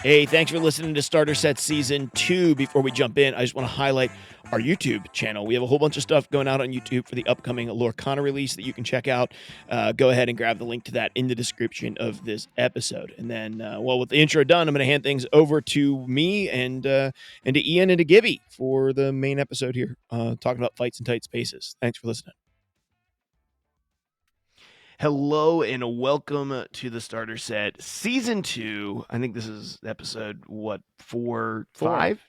Hey, thanks for listening to Starter Set Season 2. Before we jump in, I just want to highlight our YouTube channel. We have a whole bunch of stuff going out on YouTube for the upcoming Lorcana release that you can check out. Go ahead and grab the link to that in the description of this episode. And then, with the intro done, I'm going to hand things over to me and to Ian and to Gibby for the main episode here, talking about fights in tight spaces. Thanks for listening. Hello and welcome to the Starter Set Season 2. I think this is episode, four? Five?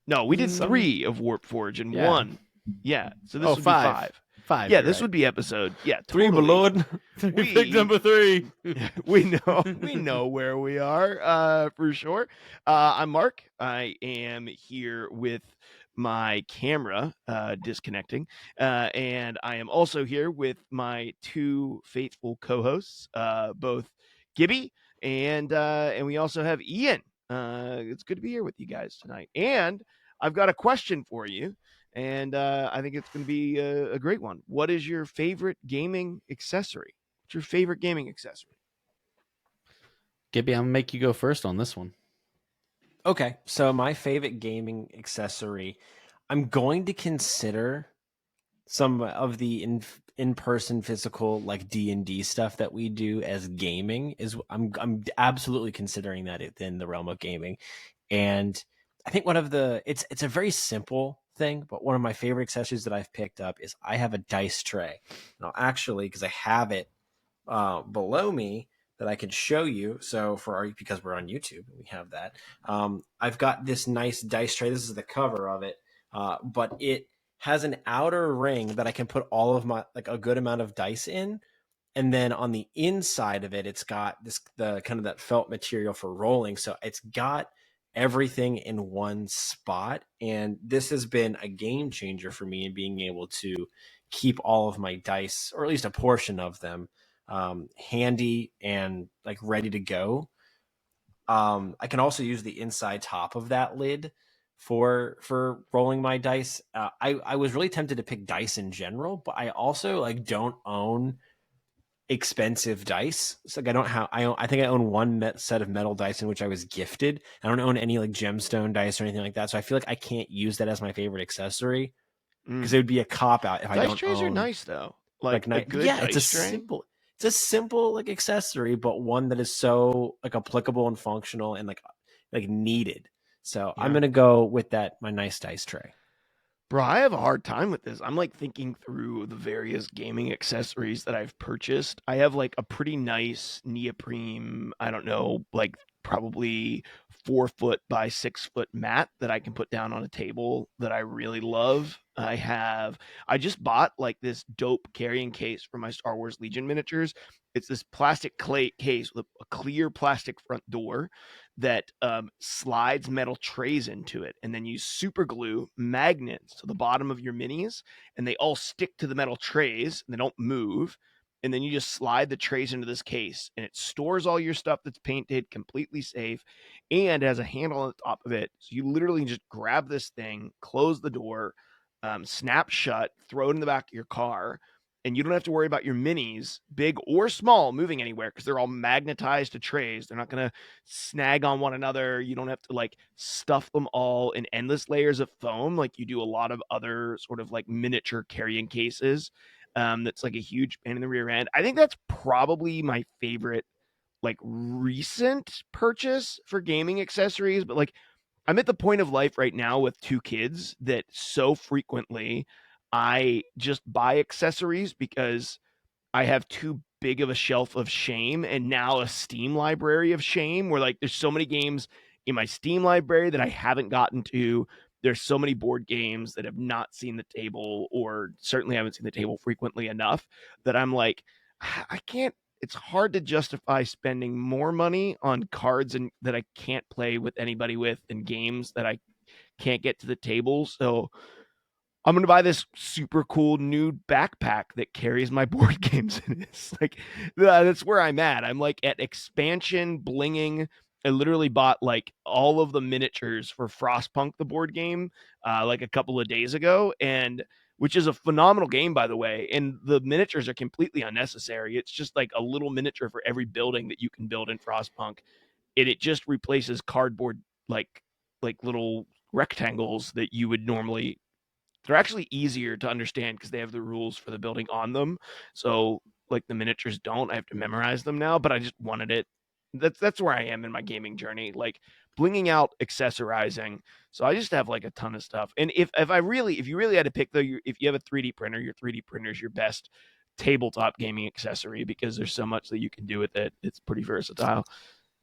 No, we did 3 of Warp Forge and 1. Yeah, so this would be 5. Yeah, this would be episode, totally. 3, my lord. Pick number 3. we know where we are, for sure. I'm Mark. I am here with my camera disconnecting, and I am also here with my 2 faithful co-hosts, both Gibby and we also have Ian. It's good to be here with you guys tonight, and I've got a question for you, and I think it's going to be a great one. What is your favorite gaming accessory? What's your favorite gaming accessory? Gibby, I'm going to make you go first on this one. Okay, so my favorite gaming accessory, I'm going to consider some of the in-person physical like D&D stuff that we do as gaming. I'm absolutely considering that within the realm of gaming. And I think it's a very simple thing, but one of my favorite accessories that I've picked up is I have a dice tray. Now, actually, because I have it below me that I can show you. So because we're on YouTube, we have that. I've got this nice dice tray. This is the cover of it, but it has an outer ring that I can put all of my a good amount of dice in, and then on the inside of it, it's got the kind of that felt material for rolling. So it's got everything in one spot, and this has been a game changer for me in being able to keep all of my dice, or at least a portion of them, handy and like ready to go. I can also use the inside top of that lid for rolling my dice. I was really tempted to pick dice in general, but I also don't own expensive dice. It's like I think I own one set of metal dice in which I was gifted. I don't own any gemstone dice or anything like that, so I feel like I can't use that as my favorite accessory because it would be a cop out if I don't own. Dice trays are nice though. A good dice tray. It's a simple accessory, but one that is so applicable and functional and needed. So yeah. I'm gonna go with that. My nice dice tray. Bro, I have a hard time with this. I'm thinking through the various gaming accessories that I've purchased. I have a pretty nice neoprene, I don't know, probably 4 foot by 6 foot mat that I can put down on a table that I really love. I just bought this dope carrying case for my Star Wars Legion miniatures. It's this plastic clay case with a clear plastic front door that slides metal trays into it, and then you super glue magnets to the bottom of your minis, and they all stick to the metal trays and they don't move. And then you just slide the trays into this case, and it stores all your stuff that's painted, completely safe, and has a handle on the top of it. So you literally just grab this thing, close the door, snap shut, throw it in the back of your car, and you don't have to worry about your minis, big or small, moving anywhere because they're all magnetized to trays. They're not going to snag on one another. You don't have to stuff them all in endless layers of foam like you do a lot of other sort of miniature carrying cases. That's a huge pain in the rear end. I think that's probably my favorite recent purchase for gaming accessories, but I'm at the point of life right now with 2 kids that so frequently I just buy accessories because I have too big of a shelf of shame and now a Steam library of shame where there's so many games in my Steam library that I haven't gotten to. There's so many board games that have not seen the table, or certainly haven't seen the table frequently enough, that I'm I can't. It's hard to justify spending more money on cards and that I can't play with anybody with, and games that I can't get to the table. So I'm going to buy this super cool new backpack that carries my board games in it. It's that's where I'm at. I'm at expansion blinging. I literally bought all of the miniatures for Frostpunk, the board game, a couple of days ago, and which is a phenomenal game, by the way. And the miniatures are completely unnecessary. It's just a little miniature for every building that you can build in Frostpunk. and it just replaces cardboard like little rectangles that you would normally. They're actually easier to understand because they have the rules for the building on them. So like the miniatures don't. I have to memorize them now, but I just wanted it. That's where I am in my gaming journey. Like blinging out, accessorizing. So I just have like a ton of stuff. And if you really had to pick though, if you have a 3D printer, your 3D printer is your best tabletop gaming accessory because there's so much that you can do with it. It's pretty versatile.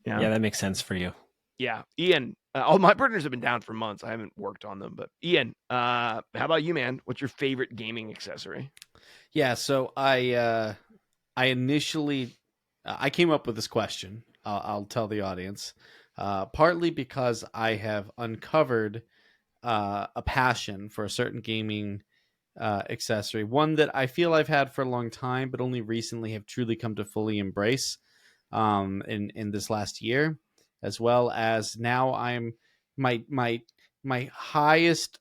Yeah. Yeah, that makes sense for you. Yeah, Ian. All my printers have been down for months. I haven't worked on them, but Ian, how about you, man? What's your favorite gaming accessory? Yeah, so I initially I came up with this question. I'll tell the audience, partly because I have uncovered a passion for a certain gaming accessory, one that I feel I've had for a long time, but only recently have truly come to fully embrace in this last year, as well as now I'm my highest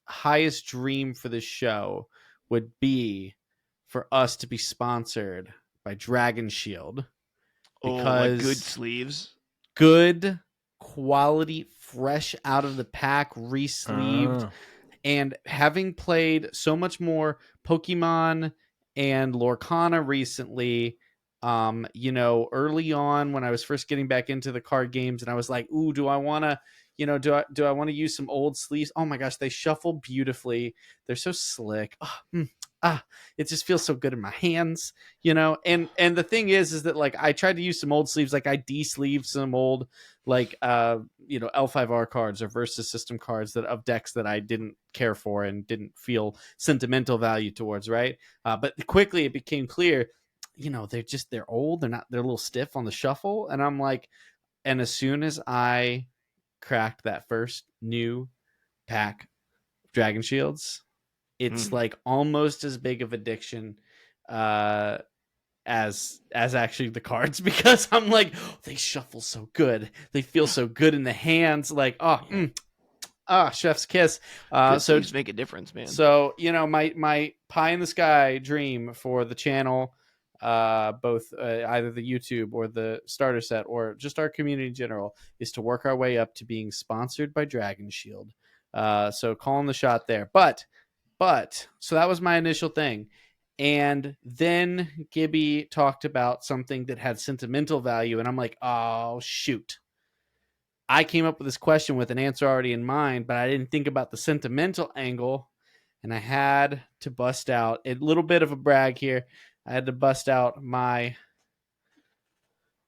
dream for this show would be for us to be sponsored by Dragon Shield, Oh, like good because sleeves. good quality, fresh out of the pack, re-sleeved, Oh, and having played so much more Pokemon and Lorcana recently, early on when I was first getting back into the card games, and I was like, ooh, do I want to, do I want to use some old sleeves? Oh my gosh, they shuffle beautifully. They're so slick. It just feels so good in my hands, and the thing is that like I tried to use some old sleeves, like I de-sleeved some old like L5R cards or versus system cards that of decks that I didn't care for and didn't feel sentimental value towards, right? But quickly it became clear, they're old, they're a little stiff on the shuffle, and I'm like, and as soon as I cracked that first new pack of Dragon Shields, it's like almost as big of addiction uh as actually the cards, because I'm like, oh, they shuffle so good, they feel so good in the hands, like chef's kiss. Good So sleeves make a difference, man. so my pie in the sky dream for the channel, both either the YouTube or the starter set or just our community in general, is to work our way up to being sponsored by Dragon Shield. So calling the shot there, but so that was my initial thing. And then Gibby talked about something that had sentimental value, and I'm like, oh shoot. I came up with this question with an answer already in mind, but I didn't think about the sentimental angle, and I had to bust out a little bit of a brag here. I had to bust out my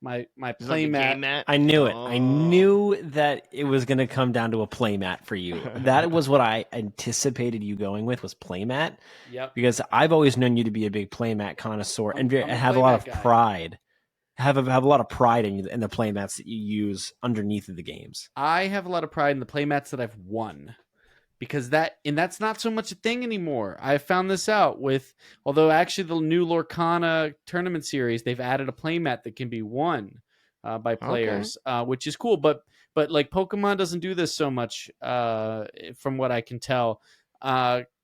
Is like a playmat. game mat. I knew it. I Oh. knew that it was going to come down to a playmat for you. That was what I anticipated you going with, was playmat, Yep. because I've always known you to be a big playmat connoisseur and I'm a have a lot playmat of guy. pride. Have a lot of pride in the playmats that you use underneath of the games. I have a lot of pride in the playmats that I've won, because that's not so much a thing anymore. I found this out with, although actually the new Lorcana tournament series, they've added a playmat that can be won by Okay. players, which is cool. But like Pokemon doesn't do this so much, from what I can tell,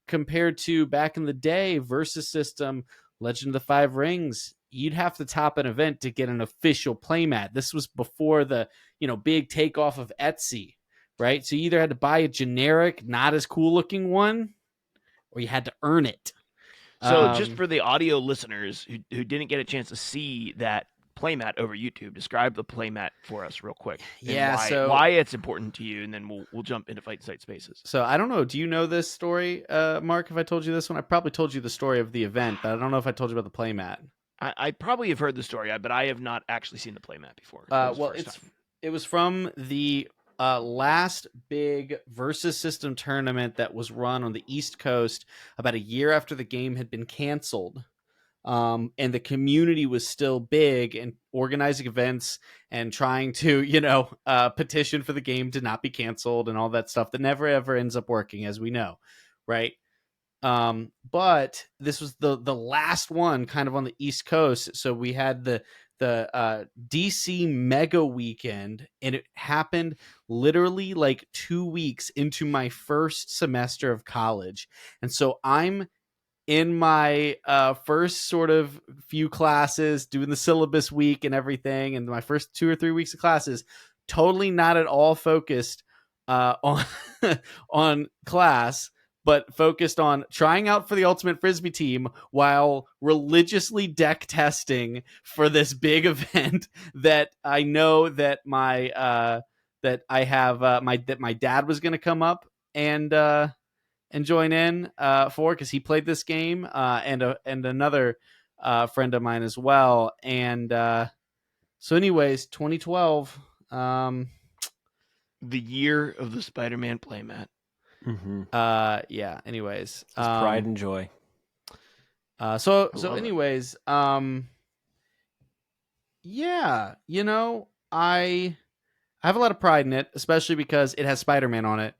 compared to back in the day, Versus System, Legend of the Five Rings. You'd have to top an event to get an official playmat. This was before the big takeoff of Etsy, right? So you either had to buy a generic, not as cool looking one, or you had to earn it. So just for the audio listeners who didn't get a chance to see that playmat over YouTube, describe the playmat for us real quick. Yeah, And why it's important to you, and then we'll jump into Fight Site Spaces. So I don't know. Do you know this story, Mark? If I told you this one, I probably told you the story of the event, but I don't know if I told you about the playmat. I probably have heard the story, but I have not actually seen the playmat before. Well, it was from the last big Versus System tournament that was run on the East Coast about a year after the game had been canceled. And the community was still big and organizing events and trying to, petition for the game to not be canceled and all that stuff that never ever ends up working, as we know, right? But this was the last one kind of on the East Coast. So we had the DC Mega Weekend, and it happened literally like 2 weeks into my first semester of college. And so I'm in my first sort of few classes, doing the syllabus week and everything, and my first 2 or 3 weeks of classes, totally not at all focused on on class, but focused on trying out for the Ultimate Frisbee team while religiously deck testing for this big event that I know that my that I have my dad was going to come up and join in for, because he played this game, and another friend of mine as well. And so, anyways, 2012. The year of the Spider-Man playmat. Mm-hmm. Yeah. Anyways, It's pride and joy. So I love it. anyways, yeah, I have a lot of pride in it, especially because it has Spider-Man on it.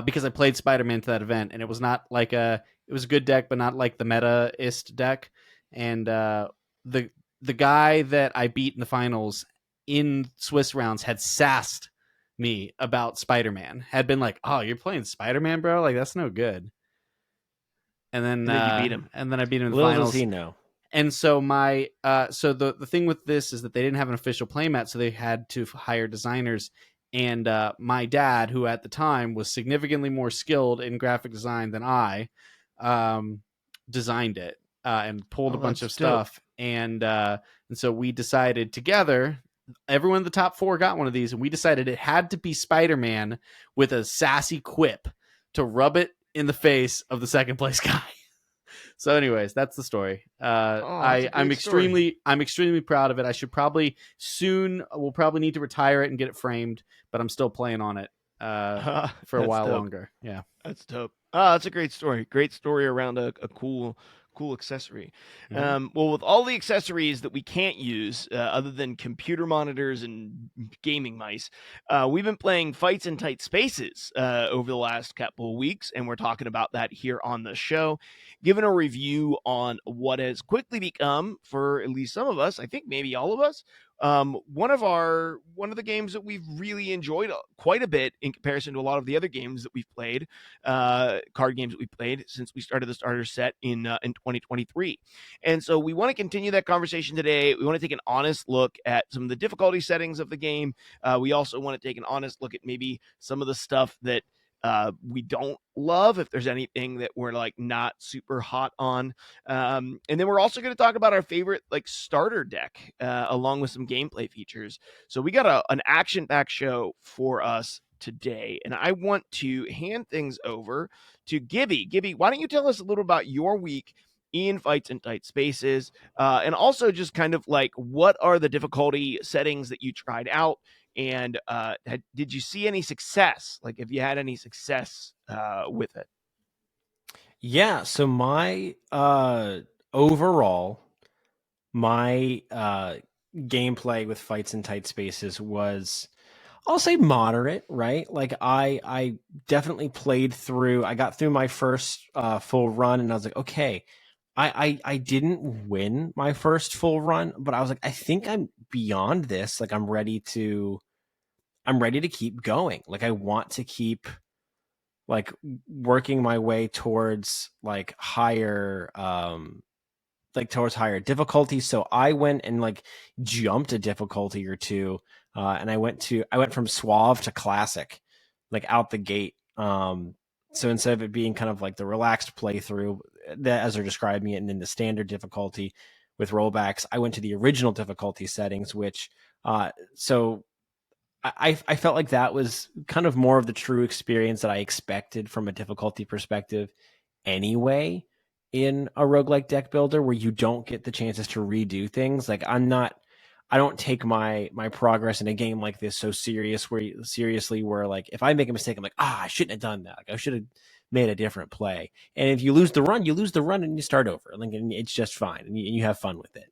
Because I played Spider-Man to that event, and it was not like it was a good deck, but not like the meta-ist deck. And the guy that I beat in the finals in Swiss rounds had sassed me about Spider-Man. Had been like, "Oh, you're playing Spider-Man, bro? Like that's no good." And then you beat him. And then I beat him in the Little does finals. he know. And so so the thing with this is that they didn't have an official playmat, so they had to hire designers. And my dad, who at the time was significantly more skilled in graphic design than I, designed it and pulled Oh, a bunch that's of dope. stuff. And so we decided together. Everyone in the top 4 got one of these, and we decided it had to be Spider-Man with a sassy quip to rub it in the face of the second place guy. So, anyways, that's the story. Oh, that's a I'm great story. extremely proud of it. I should probably we'll probably need to retire it and get it framed, but I'm still playing on it for a That's while dope. longer. Yeah. That's dope. Oh, that's a great story. Great story around a cool accessory. Mhm. Well, with all the accessories that we can't use other than computer monitors and gaming mice, we've been playing Fights in Tight Spaces over the last couple of weeks, and we're talking about that here on the show, giving a review on what has quickly become, for at least some of us, I think maybe all of us, one of the games that we've really enjoyed quite a bit in comparison to a lot of the other games that we've played, card games that we played since we started the starter set in 2023. And so we want to continue that conversation today. We want to take an honest look at some of the difficulty settings of the game. We also want to take an honest look at maybe some of the stuff that we don't love, if there's anything that we're like not super hot on. And then we're also going to talk about our favorite like starter deck, along with some gameplay features. So we got an action-packed show for us today, and I want to hand things over to Gibby. Gibby, why don't you tell us a little about your week in Fights in Tight Spaces, and also just kind of like what are the difficulty settings that you tried out, and did you see any success? Like, if you had any success with it? Yeah, so my overall my gameplay with Fights in Tight Spaces was, I'll say, moderate, right? Like I definitely played through. I got through my first full run, and I was like, okay, I didn't win my first full run, but I was like, I think I'm beyond this. Like I'm ready to keep going. Like I want to keep like working my way towards towards higher difficulty. So I went and like jumped a difficulty or two, and I went from suave to classic, like out the gate. So instead of it being kind of like the relaxed playthrough that as they're describing it, and then the standard difficulty with rollbacks, I went to the original difficulty settings, which so I felt like that was kind of more of the true experience that I expected from a difficulty perspective anyway, in a roguelike deck builder where you don't get the chances to redo things. Like I don't take my progress in a game like this so seriously where like if I make a mistake, I'm like, I shouldn't have done that. Like I should have made a different play. And if you lose the run, you lose the run and you start over. Like, and it's just fine, and you have fun with it.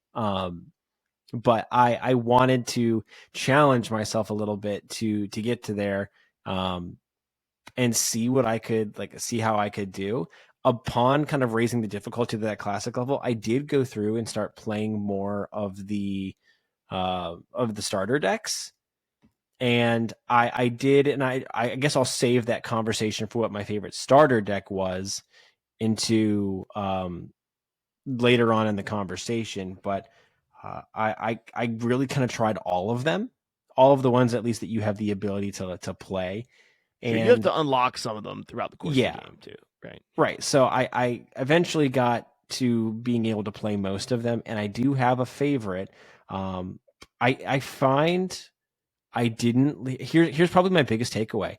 But I wanted to challenge myself a little bit to get to there, and see what I could see how I could do. Upon kind of raising the difficulty to that classic level, I did go through and start playing more of the starter decks. And I did, and I guess I'll save that conversation for what my favorite starter deck was into later on in the conversation. But I really kind of tried all of them, all of the ones at least that you have the ability to play. Sure, you have And to unlock some of them throughout the course of the yeah, game too, right? right. So I eventually got to being able to play most of them, and I do have a favorite. Um, I find I didn't here's probably my biggest takeaway,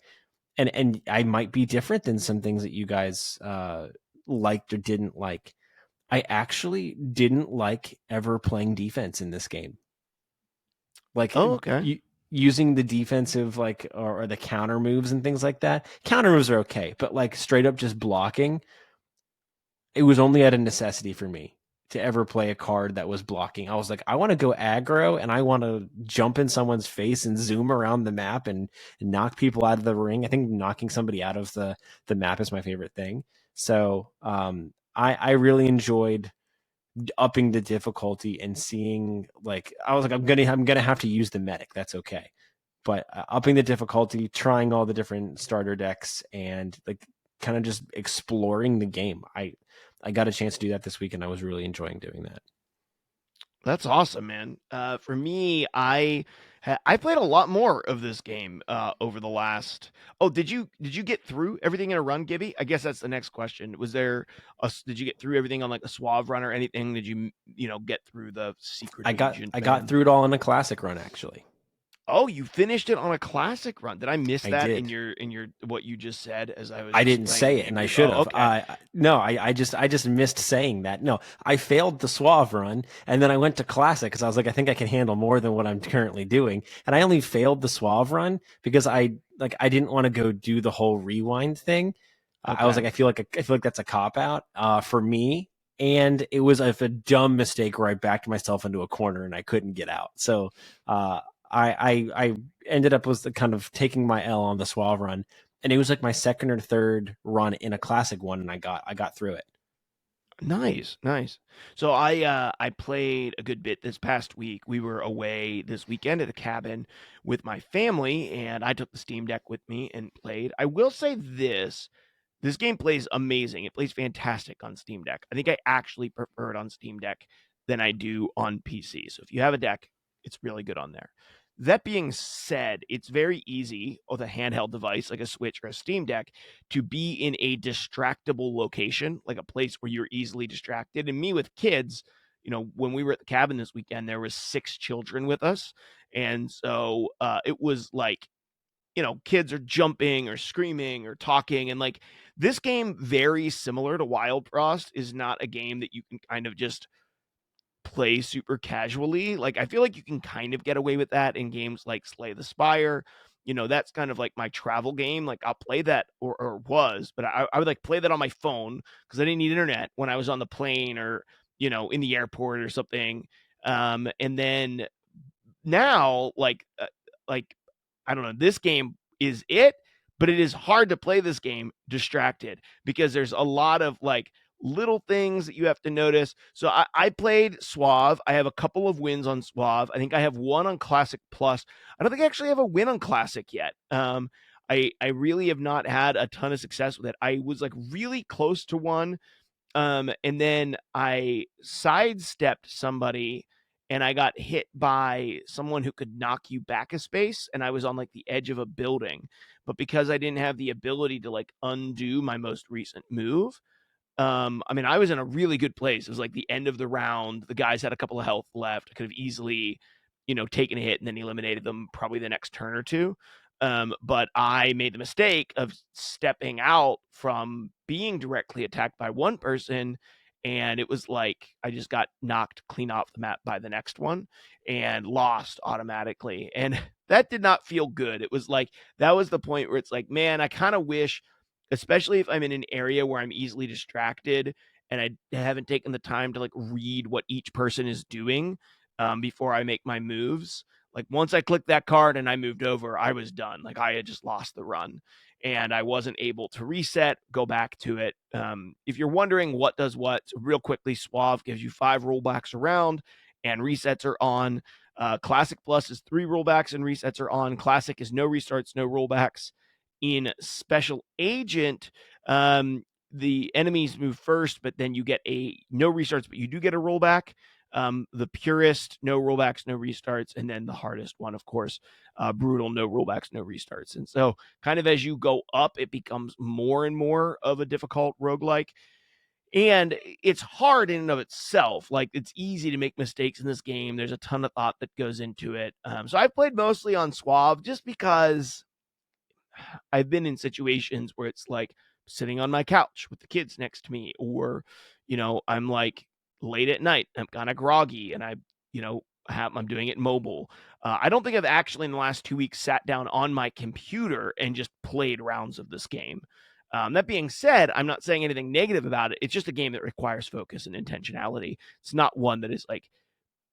and I might be different than some things that you guys liked or didn't like. I actually didn't like ever playing defense in this game. Like Oh, okay. using the defensive or the counter moves and things like that. Counter moves are okay, but like straight up just blocking, it was only at a necessity for me to ever play a card that was blocking. I was like, I want to go aggro and I want to jump in someone's face and zoom around the map and knock people out of the ring. I think knocking somebody out of the map is my favorite thing. So I really enjoyed upping the difficulty and seeing, like, I was like, I'm gonna have to use the medic. That's okay. But upping the difficulty, trying all the different starter decks, and like kind of just exploring the game. I got a chance to do that this week, and I was really enjoying doing that. That's awesome, man. For me, I played a lot more of this game over the last. Oh, did you get through everything in a run, Gibby? I guess that's the next question. Did you get through everything on like a Suave run or anything? Did you get through the secret agent I got thing? through it all in a classic run, actually. Oh, you finished it on a classic run. Did I miss I that in did. your what you just said as I was I didn't explaining the say it, game and to I you? should Oh, have. okay. No, I just missed saying that. No, I failed the Suave run, and then I went to Classic because I was like, I think I can handle more than what I'm currently doing, and I only failed the Suave run because I didn't want to go do the whole rewind thing. I was Okay. like, I feel like that's a cop out for me, and it was a dumb mistake where I backed myself into a corner and I couldn't get out. So I ended up was kind of taking my L on the Suave run, and it was like my second or third run in a classic one, and I got through it. Nice, nice. So I played a good bit this past week. We were away this weekend at a cabin with my family, and I took the Steam Deck with me and played. I will say this game plays amazing. It plays fantastic on Steam Deck. I think I actually prefer it on Steam Deck than I do on PC. So if you have a deck, it's really good on there. That being said, it's very easy with a handheld device like a Switch or a Steam Deck to be in a distractible location, like a place where you're easily distracted. And me with kids, when we were at the cabin this weekend, there was 6 children with us. And so it was like kids are jumping or screaming or talking. And like this game, very similar to Wild Frost, is not a game that you can kind of just play super casually. Like I feel like you can kind of get away with that in games like Slay the Spire. That's kind of like my travel game. Like I'll play that or was, but I would like play that on my phone because I didn't need internet when I was on the plane or, in the airport or something. And then now like I don't know, this game is it, but it is hard to play this game distracted because there's a lot of like little things that you have to notice. So I played Suave. I have a couple of wins on Suave. I think I have one on Classic Plus. I don't think I actually have a win on Classic yet. I really have not had a ton of success with it. I was like really close to one, and then I sidestepped somebody and I got hit by someone who could knock you back a space. And I was on like the edge of a building. But because I didn't have the ability to like undo my most recent move, I mean, I was in a really good place. It was like the end of the round. The guys had a couple of health left. I could have easily, taken a hit and then eliminated them probably the next turn or two. But I made the mistake of stepping out from being directly attacked by one person. And it was like I just got knocked clean off the map by the next one and lost automatically. And that did not feel good. It was like that was the point where it's like, man, I kind of wish, especially if I'm in an area where I'm easily distracted and I haven't taken the time to like read what each person is doing before I make my moves. Like once I clicked that card and I moved over, I was done. Like I had just lost the run and I wasn't able to reset, go back to it. If you're wondering what does what, so real quickly, Suave gives you 5 rollbacks around and resets are on. Classic Plus is 3 rollbacks and resets are on. Classic is no restarts, no rollbacks. In Special Agent, the enemies move first, but then you get a no restarts, but you do get a rollback. The purest, no rollbacks, no restarts, and then the hardest one, of course, brutal, no rollbacks, no restarts. And so, kind of as you go up, it becomes more and more of a difficult roguelike. And it's hard in and of itself. Like, it's easy to make mistakes in this game. There's a ton of thought that goes into it. So I've played mostly on Suave just because I've been in situations where it's like sitting on my couch with the kids next to me, or, I'm like late at night, I'm kind of groggy, and I'm doing it mobile. I don't think I've actually in the last 2 weeks sat down on my computer and just played rounds of this game. That being said, I'm not saying anything negative about it. It's just a game that requires focus and intentionality. It's not one that is like,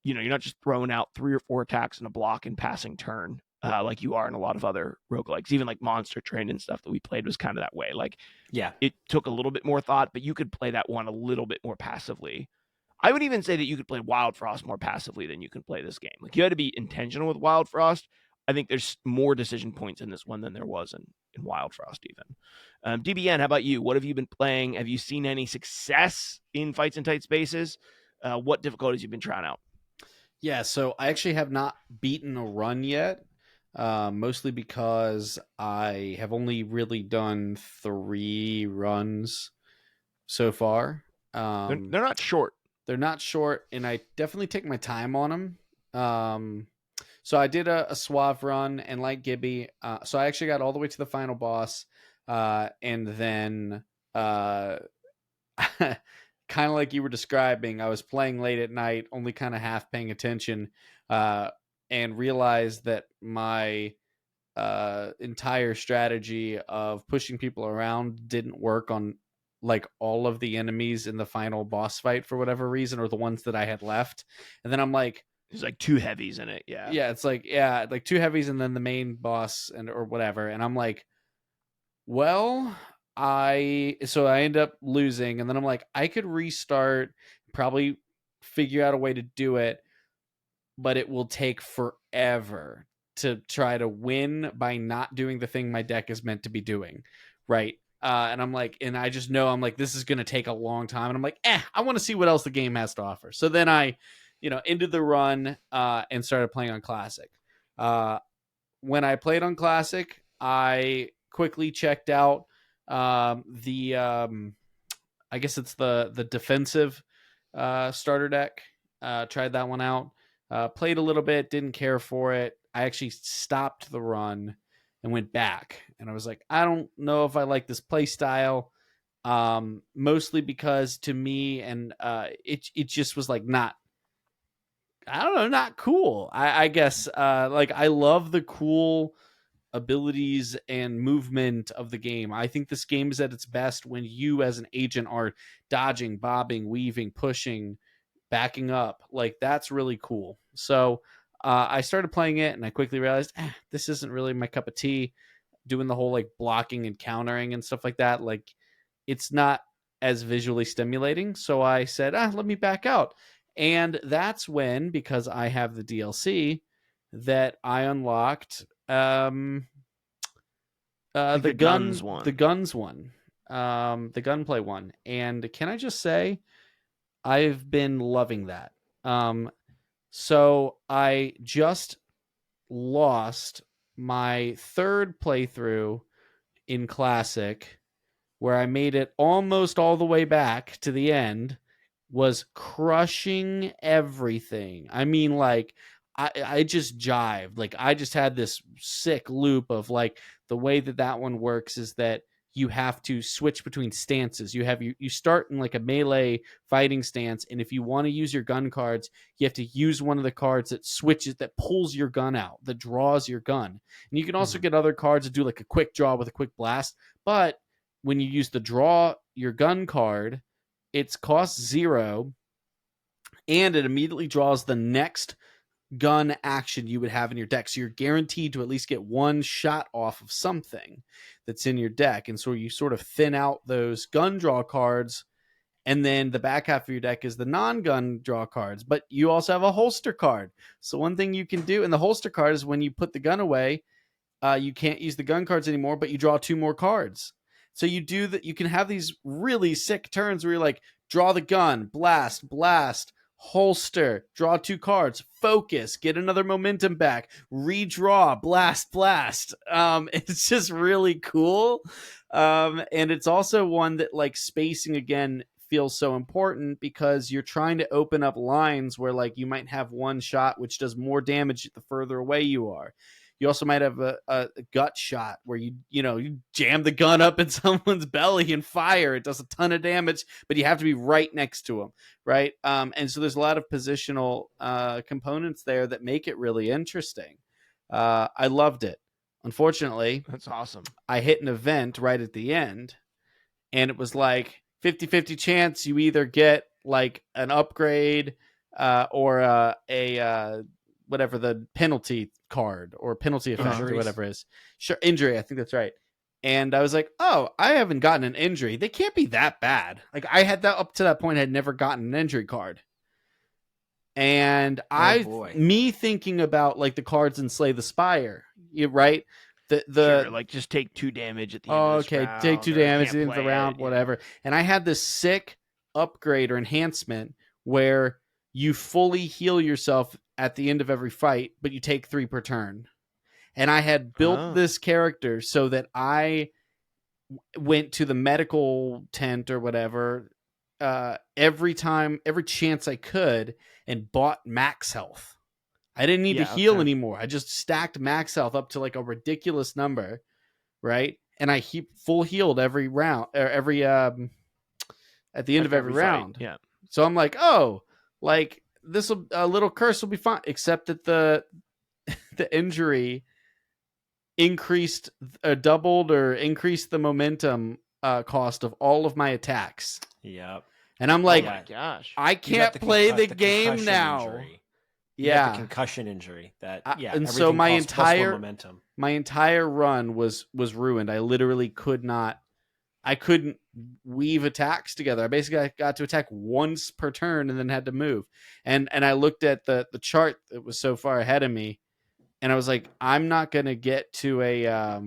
you're not just throwing out 3 or 4 attacks in a block and passing turn, like you are in a lot of other roguelikes. Even like Monster Train and stuff that we played was kind of that way. Like, Yeah. it took a little bit more thought, but you could play that one a little bit more passively. I would even say that you could play Wild Frost more passively than you can play this game. Like, you had to be intentional with Wild Frost. I think there's more decision points in this one than there was in Wild Frost even. DBN, how about you? What have you been playing? Have you seen any success in fights in tight spaces? What difficulties you've been trying out? Yeah, so I actually have not beaten a run yet, mostly because I have only really done 3 runs so far. They're not short. They're not short, and I definitely take my time on them. So I did a Suave run, and like Gibby, so I actually got all the way to the final boss, and then kind of like you were describing, I was playing late at night, only kind of half paying attention, and realized that my entire strategy of pushing people around didn't work on like all of the enemies in the final boss fight for whatever reason, or the ones that I had left. And then I'm like, there's like 2 heavies in it. yeah, it's like, like 2 heavies and then the main boss or whatever. And I'm like, well, I end up losing, and then I'm like, I could restart, probably figure out a way to do it, but it will take forever to try to win by not doing the thing my deck is meant to be doing, right? And I'm like, and I just know I'm like, this is going to take a long time, and I'm like, I want to see what else the game has to offer. So then I, ended the run and started playing on Classic. When I played on Classic, I quickly checked out I guess it's the defensive starter deck. Tried that one out. Played a little bit, didn't care for it. I actually stopped the run and went back, and I was like, I don't know if I like this play style. Mostly because to me, and it just was like not, I don't know, not cool. I guess like I love the cool abilities and movement of the game. I think this game is at its best when you as an agent are dodging, bobbing, weaving, pushing, backing up. Like, that's really cool. So I started playing it, and I quickly realized this isn't really my cup of tea. Doing the whole like blocking and countering and stuff like that, like, it's not as visually stimulating. So I said, let me back out. And that's when, because I have the DLC, that I unlocked the guns one. the guns one, the gunplay one. And can I just say, I've been loving that. So I just lost my 3rd playthrough in Classic, where I made it almost all the way back to the end, was crushing everything. I mean, like, I just jived. Like, I just had this sick loop of like, the way that one works is that you have to switch between stances. You start in like a melee fighting stance, and if you want to use your gun cards, you have to use one of the cards that pulls your gun out, that draws your gun. And you can also get other cards that do like a quick draw with a quick blast. But when you use the draw your gun card, it's cost 0, and it immediately draws the next gun action you would have in your deck. So you're guaranteed to at least get one shot off of something that's in your deck. And so you sort of thin out those gun draw cards, and then the back half of your deck is the non-gun draw cards. But you also have a holster card. So one thing you can do in the holster card is when you put the gun away, you can't use the gun cards anymore, but you draw 2 more cards. So you can have these really sick turns where you're like, draw the gun, blast, holster, draw 2 cards, focus, get another momentum back, redraw, blast, blast. It's just really cool. And it's also one that, like, spacing again feels so important because you're trying to open up lines where, like, you might have one shot which does more damage the further away you are. You also might have a gut shot where you jam the gun up in someone's belly and fire. It does a ton of damage, but you have to be right next to them, right? And so there's a lot of positional components there that make it really interesting. I loved it. Unfortunately, That's awesome. I hit an event right at the end, and it was like 50-50 chance you either get like an upgrade or a whatever the penalty card or penalty effect or whatever it is. Sure, injury, I think that's right. And I was like, oh, I haven't gotten an injury. They can't be that bad. Like, I had that up to that point, I had never gotten an injury card. And me thinking about like the cards in Slay the Spire, right? Sure, like just take 2 damage at the end of this round. Take 2 damage at the end of the play round, it, whatever. And I had this sick upgrade or enhancement where you fully heal yourself at the end of every fight, but you take 3 per turn. And I had built this character so that I went to the medical tent or whatever every chance I could and bought max health. I didn't need to heal anymore. I just stacked max health up to like a ridiculous number, right? And I full healed every round, or every at the end of every round. Yeah. So I'm like, oh, like this a little curse will be fine, except that the injury increased, doubled or increased the momentum cost of all of my attacks. Yep. And I'm like, oh my gosh, I can't play the game now. Injury. Yeah, the concussion injury. And so my entire run was ruined. I literally could not. I couldn't weave attacks together. I basically got to attack once per turn and then had to move. And I looked at the chart that was so far ahead of me, and I was like, I'm not going to get to a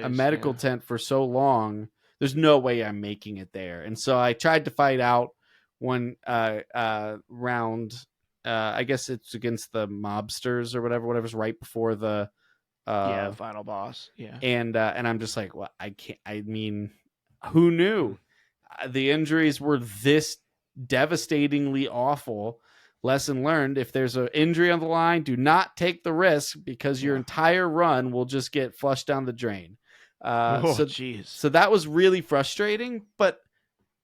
medical tent for so long. There's no way I'm making it there. And so I tried to fight out one round. I guess it's against the mobsters or whatever's right before the final boss. Yeah. And I'm just like, well, I can't. I mean, who knew the injuries were this devastatingly awful? Lesson learned: if there's an injury on the line, do not take the risk because your entire run will just get flushed down the drain. So that was really frustrating, but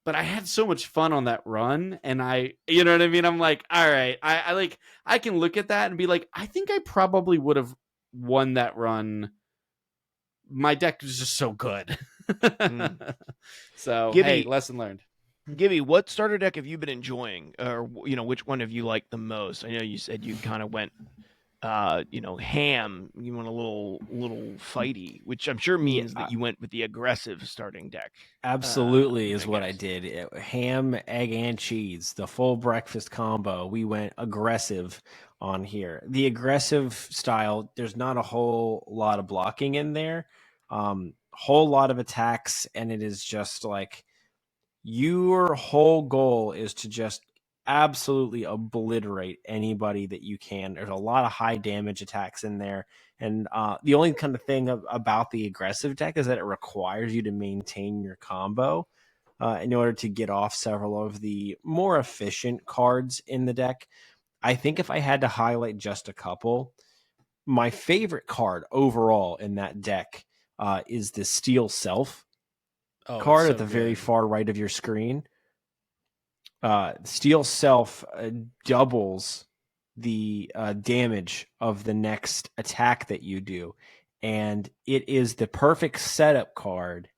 I had so much fun on that run, and you know what I mean? I'm like, all right, I can look at that and be like, I think I probably would have won that run. My deck was just so good. So, hey, lesson learned. Gibby, what starter deck have you been enjoying, or which one have you liked the most? I know you said you kind of went ham. You went a little fighty, which I'm sure means that you went with the aggressive starting deck. Absolutely is what I did. Ham, egg, and cheese, the full breakfast combo. We went aggressive on here. The aggressive style, there's not a whole lot of blocking in there, whole lot of attacks, and it is just like your whole goal is to just absolutely obliterate anybody that you can. There's a lot of high damage attacks in there, and the only kind of thing about the aggressive deck is that it requires you to maintain your combo in order to get off several of the more efficient cards in the deck. I think if I had to highlight just a couple, my favorite card overall in that deck is the Steel Self card at the very far right of your screen. Steel Self doubles the damage of the next attack that you do, and it is the perfect setup card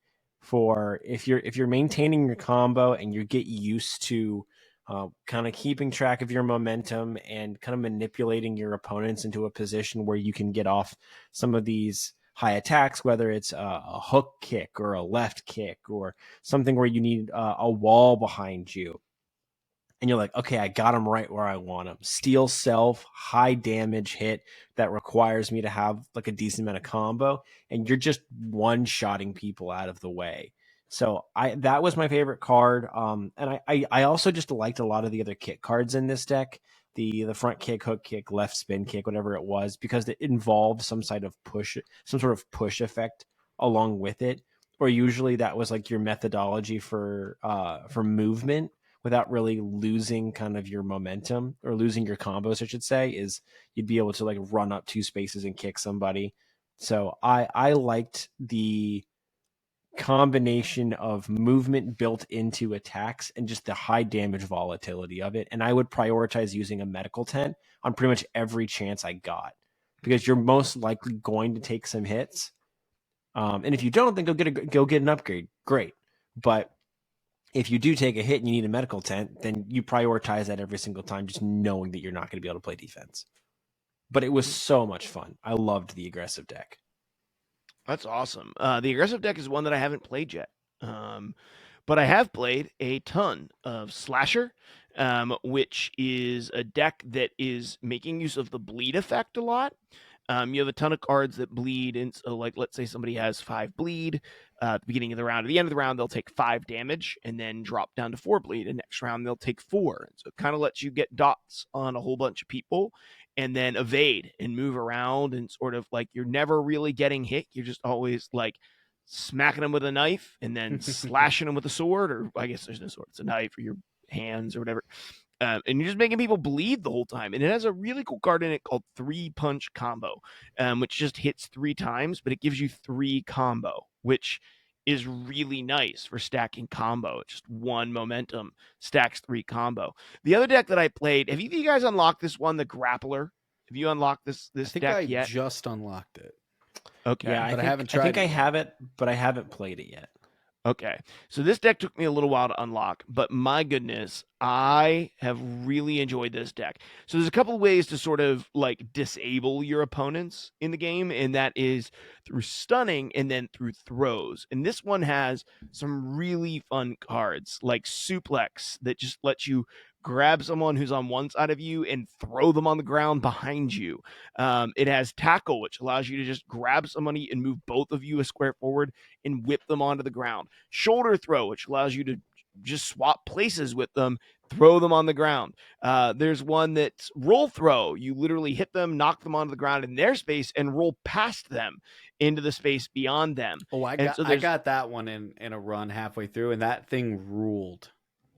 for if you're maintaining your combo and you get used to kind of keeping track of your momentum and kind of manipulating your opponents into a position where you can get off some of these high attacks, whether it's a hook kick or a left kick or something where you need a wall behind you. And you're like, okay, I got him right where I want him. Steel Self, high damage hit that requires me to have like a decent amount of combo. And you're just one-shotting people out of the way. So that was my favorite card. And I also just liked a lot of the other kick cards in this deck. The front kick, hook kick, left spin kick, whatever it was, because it involved some sort of push effect along with it. Or usually that was like your methodology for movement without really losing kind of your momentum or losing your combos, I should say, is you'd be able to like run up 2 spaces and kick somebody. So I liked the combination of movement built into attacks and just the high damage volatility of it. And I would prioritize using a medical tent on pretty much every chance I got because you're most likely going to take some hits. And if you don't, then go get an upgrade. Great. But if you do take a hit and you need a medical tent, then you prioritize that every single time, just knowing that you're not going to be able to play defense. But it was so much fun. I loved the aggressive deck. That's awesome. The aggressive deck is one that I haven't played yet. But I have played a ton of Slasher, which is a deck that is making use of the bleed effect a lot. You have a ton of cards that bleed, and so like let's say somebody has 5 bleed at the beginning of the round. At the end of the round, they'll take 5 damage and then drop down to 4 bleed. And next round, they'll take 4. So it kind of lets you get dots on a whole bunch of people and then evade and move around and sort of like you're never really getting hit. You're just always like smacking them with a knife and then slashing them with a sword, or I guess there's no sword, it's a knife or your hands or whatever. And you're just making people bleed the whole time. And it has a really cool card in it called 3-punch combo, which just hits 3 times, but it gives you 3 combo, which is really nice for stacking combo. It's just 1 momentum stacks 3 combo. The other deck that I played, have you guys unlocked this one, the Grappler? Have you unlocked this I think deck I yet? just unlocked it. Okay. Yeah, but I haven't tried I think it I yet. have it, but I haven't played it yet. Okay. So this deck took me a little while to unlock, but my goodness, I have really enjoyed this deck. So there's a couple of ways to sort of like disable your opponents in the game, and that is through stunning and then through throws. And this one has some really fun cards like Suplex that just lets you grab someone who's on one side of you and throw them on the ground behind you. It has Tackle, which allows you to just grab somebody and move both of you a square forward and whip them onto the ground. Shoulder Throw, which allows you to just swap places with them, throw them on the ground. There's one that's Roll Throw. You literally hit them, knock them onto the ground in their space, and roll past them into the space beyond them. Oh, I got that one in a run halfway through, and that thing ruled.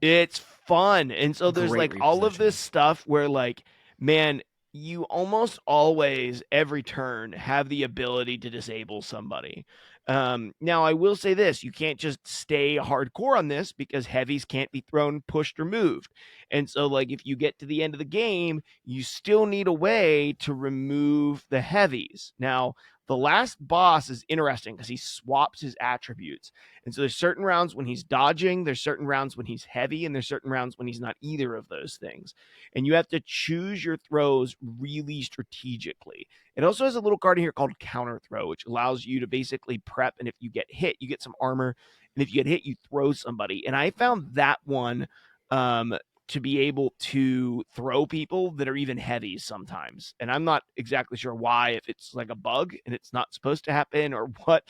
It's fun. And so there's Great like all of this repositioning. stuff where like, man, you almost always every turn have the ability to disable somebody. Now I will say this, you can't just stay hardcore on this because heavies can't be thrown, pushed, or moved. And so like if you get to the end of the game, you still need a way to remove the heavies. Now, the last boss is interesting because he swaps his attributes. And so there's certain rounds when he's dodging, there's certain rounds when he's heavy, and there's certain rounds when he's not either of those things. And you have to choose your throws really strategically. It also has a little card in here called Counter Throw, which allows you to basically prep. And if you get hit, you get some armor. And if you get hit, you throw somebody. And I found that one to be able to throw people that are even heavies sometimes. And I'm not exactly sure why, if it's like a bug and it's not supposed to happen or what.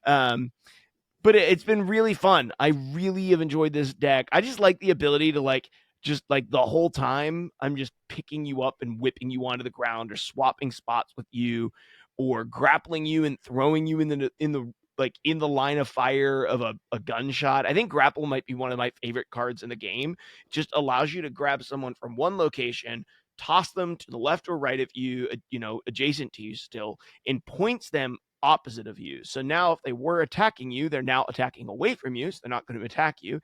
But it's been really fun. I really have enjoyed this deck. I just like the ability to like just like the whole time I'm just picking you up and whipping you onto the ground or swapping spots with you or grappling you and throwing you in the line of fire of a gunshot. I think grapple might be one of my favorite cards in the game. It just allows you to grab someone from one location, toss them to the left or right of you, adjacent to you still, and points them opposite of you. So now if they were attacking you, they're now attacking away from you, so they're not going to attack you.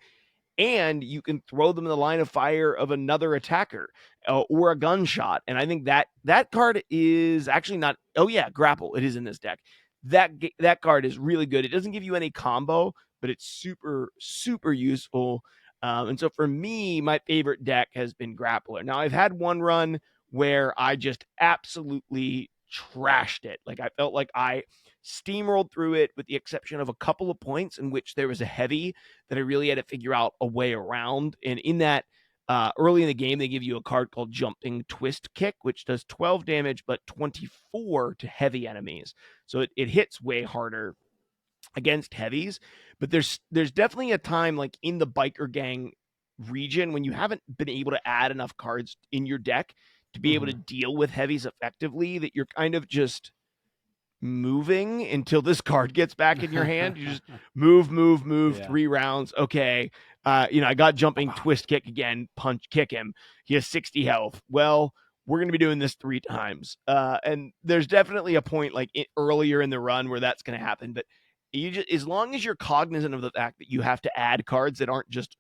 And you can throw them in the line of fire of another attacker or a gunshot. And I think that card is actually not. Oh yeah, grapple. It is in this deck. That card is really good. It doesn't give you any combo, but it's super super useful. And so for me, my favorite deck has been Grappler. Now I've had one run where I just absolutely trashed it. Like I felt like I steamrolled through it with the exception of a couple of points in which there was a heavy that I really had to figure out a way around. And in that, early in the game, they give you a card called Jumping Twist Kick, which does 12 damage, but 24 to heavy enemies. So it hits way harder. against heavies, but there's definitely a time like in the biker gang region when you haven't been able to add enough cards in your deck to be able to deal with heavies effectively, that you're kind of just moving until this card gets back in your hand. You just move, Yeah. 3 rounds. Okay. I got jumping twist kick again, punch kick him. He has 60 health. Well, we're going to be doing this 3 times. And there's definitely a point like earlier in the run where that's going to happen. But you just, as long as you're cognizant of the fact that you have to add cards that aren't just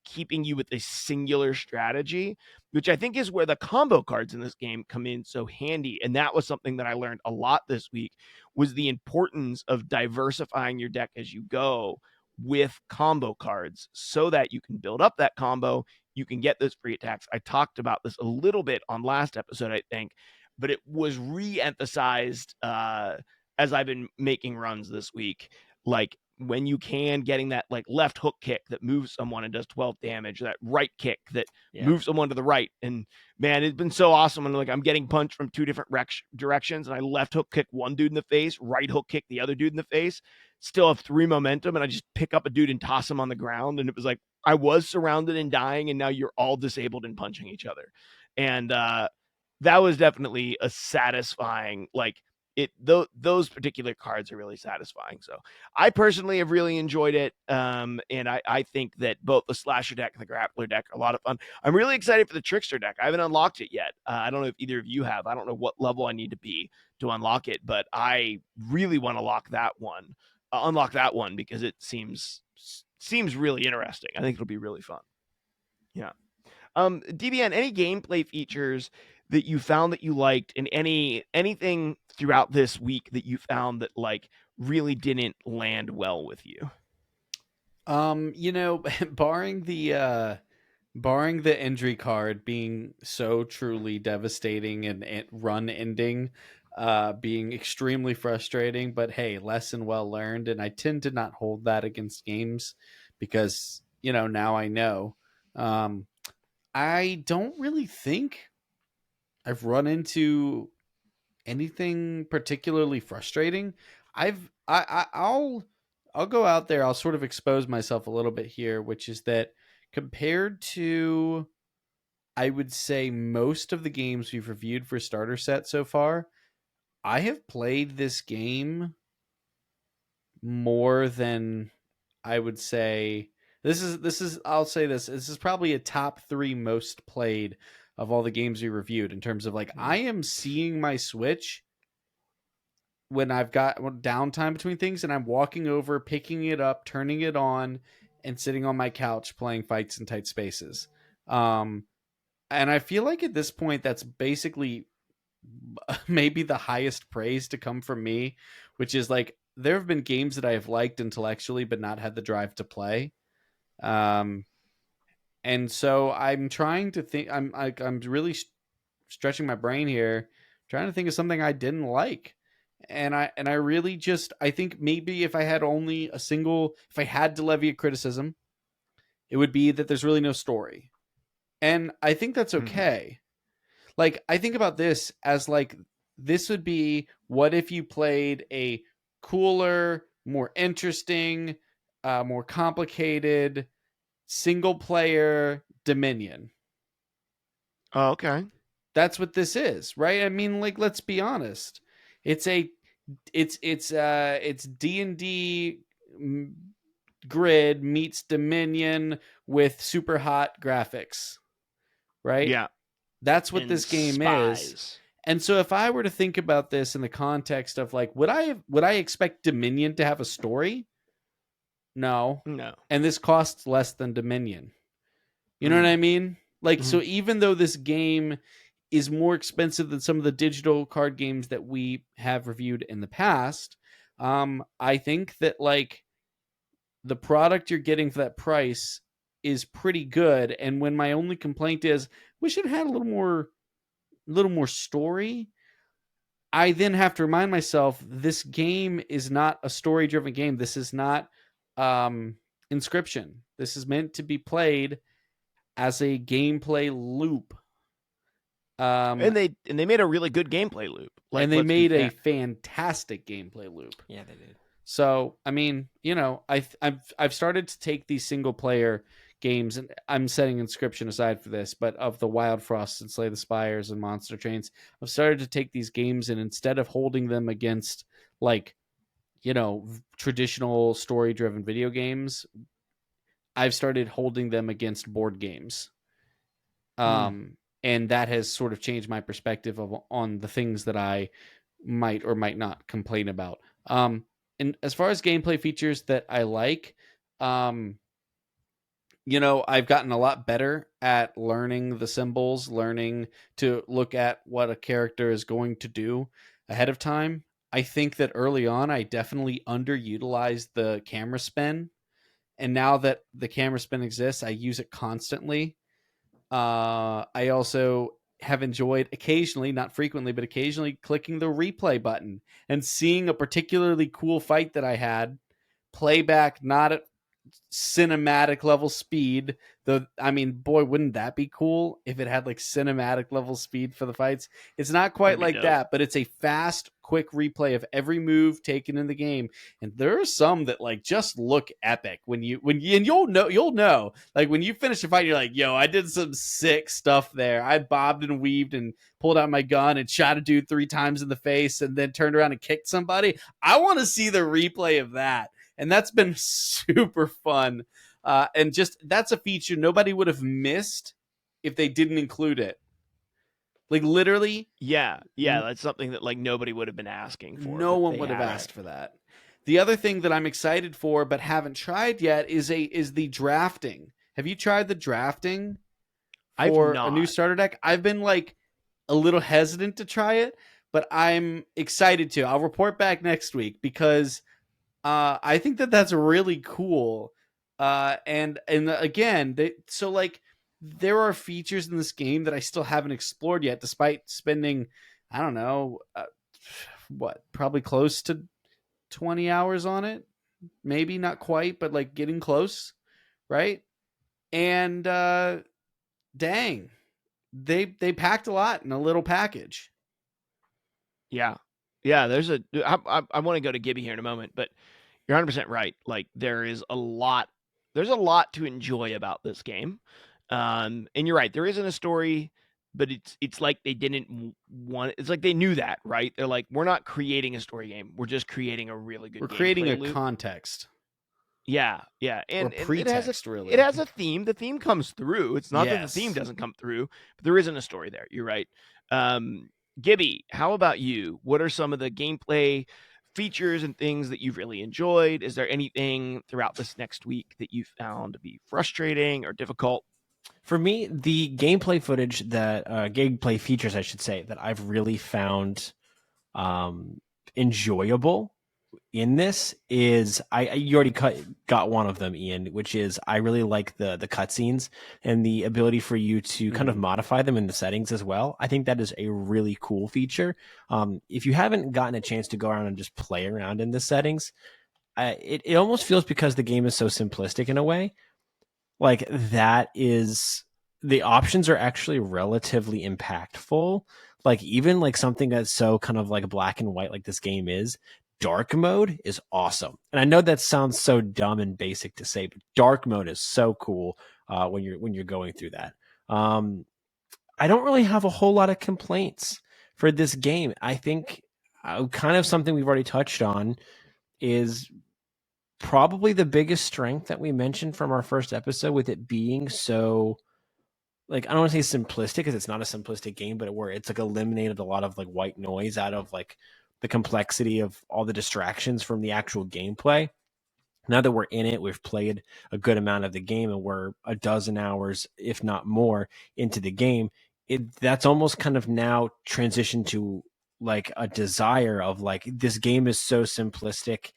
keeping you with a singular strategy, which I think is where the combo cards in this game come in so handy. And that was something that I learned a lot this week, was the importance of diversifying your deck as you go with combo cards so that you can build up that combo, you can get those free attacks. I talked about this a little bit on last episode, I think, but it was re-emphasized as I've been making runs this week. Like, when you can, getting that like left hook kick that moves someone and does 12 damage, that right kick that moves someone to the right. And man, it's been so awesome. And like, I'm getting punched from 2 different directions, and I left hook kick one dude in the face, right hook kick the other dude in the face, still have 3 momentum. And I just pick up a dude and toss him on the ground. And it was like, I was surrounded and dying, and now you're all disabled and punching each other. And that was definitely a satisfying, like, those particular cards are really satisfying. So I personally have really enjoyed it. And I think that both the slasher deck and the grappler deck are a lot of fun. I'm really excited for the trickster deck. I haven't unlocked it yet. I don't know if either of you have. I don't know what level I need to be to unlock it, but I really want to unlock that one because it seems really interesting. I think it'll be really fun. Yeah. DBN, any gameplay features that you found that you liked, and anything throughout this week that you found that like really didn't land well with you? Barring the injury card being so truly devastating and run ending, being extremely frustrating, but hey, lesson well learned. And I tend to not hold that against games because, now I know. I don't really think I've run into anything particularly frustrating. I'll go out there. I'll sort of expose myself a little bit here, which is that compared to, I would say, most of the games we've reviewed for starter set so far, I have played this game more than I would say. This is I'll say this is probably a top 3 most played of all the games we reviewed, in terms of like, I am seeing my Switch when I've got downtime between things, and I'm walking over, picking it up, turning it on, and sitting on my couch playing Fights in Tight Spaces. And I feel like at this point, that's basically maybe the highest praise to come from me, which is like, there have been games that I have liked intellectually but not had the drive to play. And so I'm trying to think. I'm really stretching my brain here, trying to think of something I didn't like. And I really just, I think maybe if I had to levy a criticism, it would be that there's really no story. And I think that's okay. Like, I think about this as like, this would be, what if you played a cooler, more interesting, more complicated single player Dominion. Oh, okay. That's what this is, right? I mean, like, let's be honest. It's D&D grid meets Dominion with super hot graphics, right? Yeah. That's what And this game spies. is. And so if I were to think about this in the context of like, would I expect Dominion to have a story? No. No. And this costs less than Dominion. You know what I mean? Like, so even though this game is more expensive than some of the digital card games that we have reviewed in the past, I think that like, the product you're getting for that price is pretty good. And when my only complaint is, wish it had a little more story, I then have to remind myself, this game is not a story driven game. This is not Inscription. This is meant to be played as a gameplay loop. And they made a really good gameplay loop. Like, and they let's be made a fair. fantastic gameplay loop. Yeah, they did. So, I mean, I've started to take these single player games, and I'm setting Inscription aside for this, but of the Wild Frost and Slay the Spires and Monster Trains, I've started to take these games, and instead of holding them against like, traditional story driven video games, I've started holding them against board games. Mm. And that has sort of changed my perspective on the things that I might or might not complain about. And as far as gameplay features that I like, um, I've gotten a lot better at learning the symbols, learning to look at what a character is going to do ahead of time. I think that early on, I definitely underutilized the camera spin. And now that the camera spin exists, I use it constantly. I also have enjoyed occasionally, not frequently, but occasionally clicking the replay button and seeing a particularly cool fight that I had playback, not at cinematic level speed. Though, I mean, boy, wouldn't that be cool if it had like cinematic level speed for the fights? It's not quite That'd be like dope. that, but it's a fast, quick replay of every move taken in the game. And there are some that like just look epic and you'll know like when you finish a fight, you're like, yo, I did some sick stuff there. I bobbed and weaved and pulled out my gun and shot a dude 3 times in the face and then turned around and kicked somebody. I want to see the replay of that, and that's been super fun. And just that's a feature nobody would have missed if they didn't include it. Like literally, Yeah, that's something that like nobody would have been asking for, no but one they would have had it. asked for that. The other thing that I'm excited for but haven't tried yet is the drafting. Have you tried the drafting I've for a new not. starter deck? I've been like a little hesitant to try it, but I'm excited to. I'll report back next week because I think that that's really cool. And again, so like there are features in this game that I still haven't explored yet, despite spending, I don't know, what, probably close to 20 hours on it. Maybe not quite, but like getting close, right? And dang, they packed a lot in a little package. Yeah, There's a. I want to go to Gibby here in a moment, but you're 100% right. Like there is a lot. There's a lot to enjoy about this game, and you're right. There isn't a story, but it's like they didn't want. It's like they knew that, right? They're like, we're not creating a story game. We're just creating a really We're good creating gameplay a loop. context Yeah, or and it has a pretext, it really. has a theme. The theme comes through. It's not that the theme Yes. doesn't come through, but there isn't a story there. You're right. Um, Gibby, how about you? What are some of the gameplay features and things that you've really enjoyed? Is there anything throughout this next week that you found to be frustrating or difficult? For me, the gameplay features, I should say, that I've really found um, enjoyable in this is you already got one of them, Ian, which is I really like the cutscenes and the ability for you to kind of modify them in the settings as well. I think that is a really cool feature. If you haven't gotten a chance to go around and just play around in the settings, it almost feels, because the game is so simplistic in a way, like that is the options are actually relatively impactful. Like even like something that's so kind of like black and white like this game is, dark mode is awesome. And I know that sounds so dumb and basic to say, but dark mode is so cool when you're going through that. um I don't really have a whole lot of complaints for this game. I think kind of something we've already touched on is probably the biggest strength that we mentioned from our first episode, with it being so, like, I don't want to say simplistic, because it's not a simplistic game, but where it's like eliminated a lot of like white noise out of like the complexity of all the distractions from the actual gameplay. Now that we're in it, we've played a good amount of the game, and we're a dozen hours, if not more, into the game. That's almost kind of now transitioned to like a desire of like, this game is so simplistic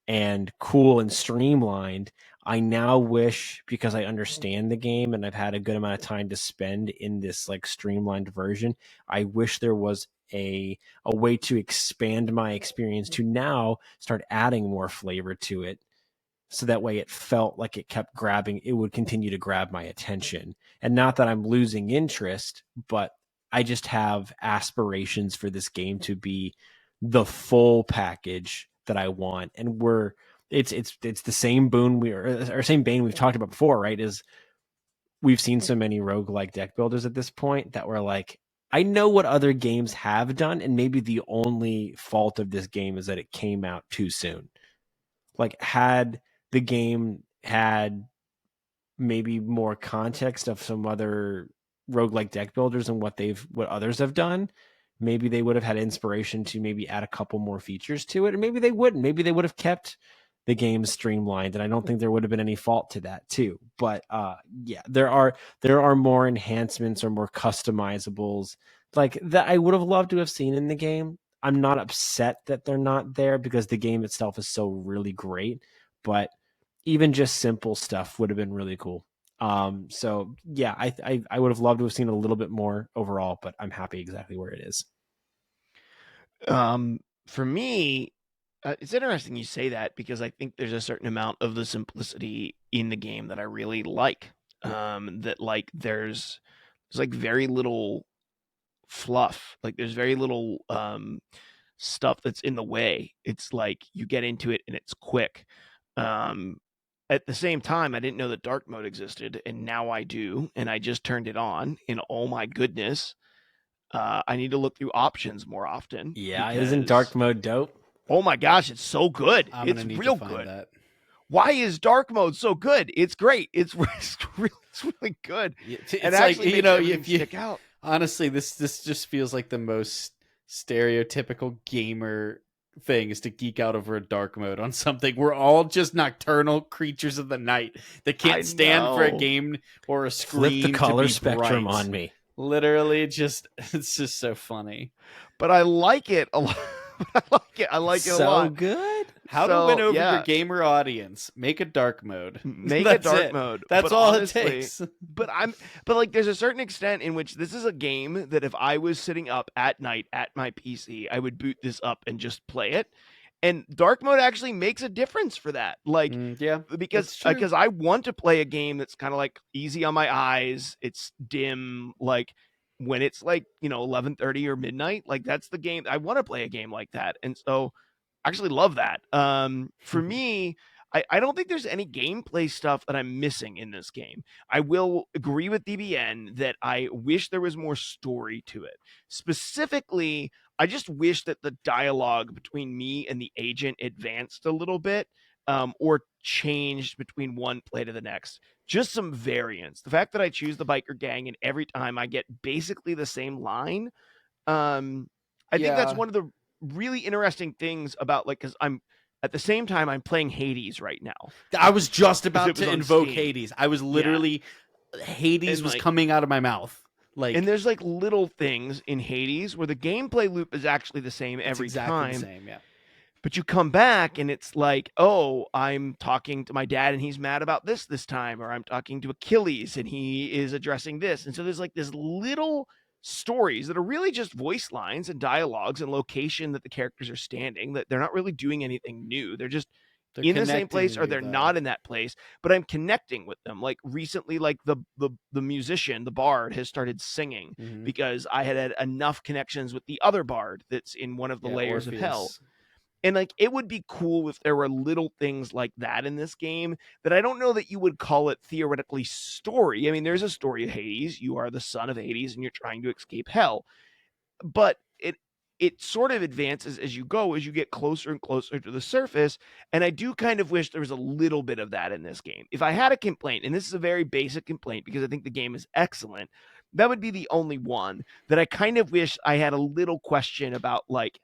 and cool and streamlined. I now wish, because I understand the game and I've had a good amount of time to spend in this like streamlined version, I wish there was a way to expand my experience to now start adding more flavor to it, so that way it felt like it would continue to grab my attention. And not that I'm losing interest, but I just have aspirations for this game to be the full package that I want. And it's the same boon or same bane we've talked about before, right? Is we've seen so many roguelike deck builders at this point that we're like, I know what other games have done, and maybe the only fault of this game is that it came out too soon. Like, had the game had maybe more context of some other roguelike deck builders and what others have done, maybe they would have had inspiration to maybe add a couple more features to it, or maybe they wouldn't. Maybe they would have kept the game streamlined, and I don't think there would have been any fault to that too. But yeah, there are more enhancements or more customizables like that I would have loved to have seen in the game. I'm not upset that they're not there because the game itself is so really great, but even just simple stuff would have been really cool. So yeah, I would have loved to have seen a little bit more overall, but I'm happy exactly where it is. For me, it's interesting you say that because I think there's a certain amount of the simplicity in the game that I really like. That like there's like very little fluff. Like there's very little stuff that's in the way. It's like you get into it and it's quick. Um, at the same time, I didn't know that dark mode existed, and now I do, and I just turned it on. And oh my goodness, I need to look through options more often Yeah, isn't because dark mode dope? oh my gosh, it's so good. I'm It's gonna need to real find good. that. Why is dark mode so good? It's great. It's really good. It's And like, actually makes everything if you stick out. honestly, this just feels like the most stereotypical gamer thing is to geek out over a dark mode on something. We're all just nocturnal creatures of the night that I can't stand for a know. game or a Flip screen the color to be spectrum bright. on me. Literally, just it's just so funny. But I like it a lot. I like it. I like it a So lot. good. How to So, win over your yeah. gamer audience? Make a dark mode. Make a That's dark it. mode. That's But all honestly, it takes. but like there's a certain extent in which this is a game that if I was sitting up at night at my PC, I would boot this up and just play it. And dark mode actually makes a difference for that. Like Yeah, because that's true. because I want to play a game that's kind of like easy on my eyes. It's dim like when it's like, 11:30 or midnight, like that's the game I want to play a game like that. And so I actually love that. For me, I don't think there's any gameplay stuff that I'm missing in this game. I will agree with DBN that I wish there was more story to it. Specifically, I just wish that the dialogue between me and the agent advanced a little bit, or changed between one play to the next. Just some variance. The fact that I choose the biker gang and every time I get basically the same line, I think that's Yeah. one of the really interesting things about like because I'm at the same time I'm playing Hades right now. I was just Because about it was to on invoke Steam. Hades. I was Yeah. literally Hades And, was like- coming out of my mouth. Like, And there's like little things in Hades where the gameplay loop is actually the same it's every exactly time. the same. Yeah. But you come back and it's like, oh, I'm talking to my dad and he's mad about this time, or I'm talking to Achilles and he is addressing this. And so there's like this little stories that are really just voice lines and dialogues and location that the characters are standing, that they're not really doing anything new. They're just They're in the same connecting place or you, they're though. not in that place, but I'm connecting with them. Like recently, like the musician, the bard has started singing Mhm. because I had enough connections with the other bard that's in one of the Yeah, layers of hell. Orpheus. And like it would be cool if there were little things like that in this game that I don't know that you would call it theoretically story. I mean, there's a story of Hades. You are the son of Hades and you're trying to escape hell. But it sort of advances as you go, as you get closer and closer to the surface. And I do kind of wish there was a little bit of that in this game. If I had a complaint, and this is a very basic complaint because I think the game is excellent, that would be the only one that I kind of wish I had a little question about, like,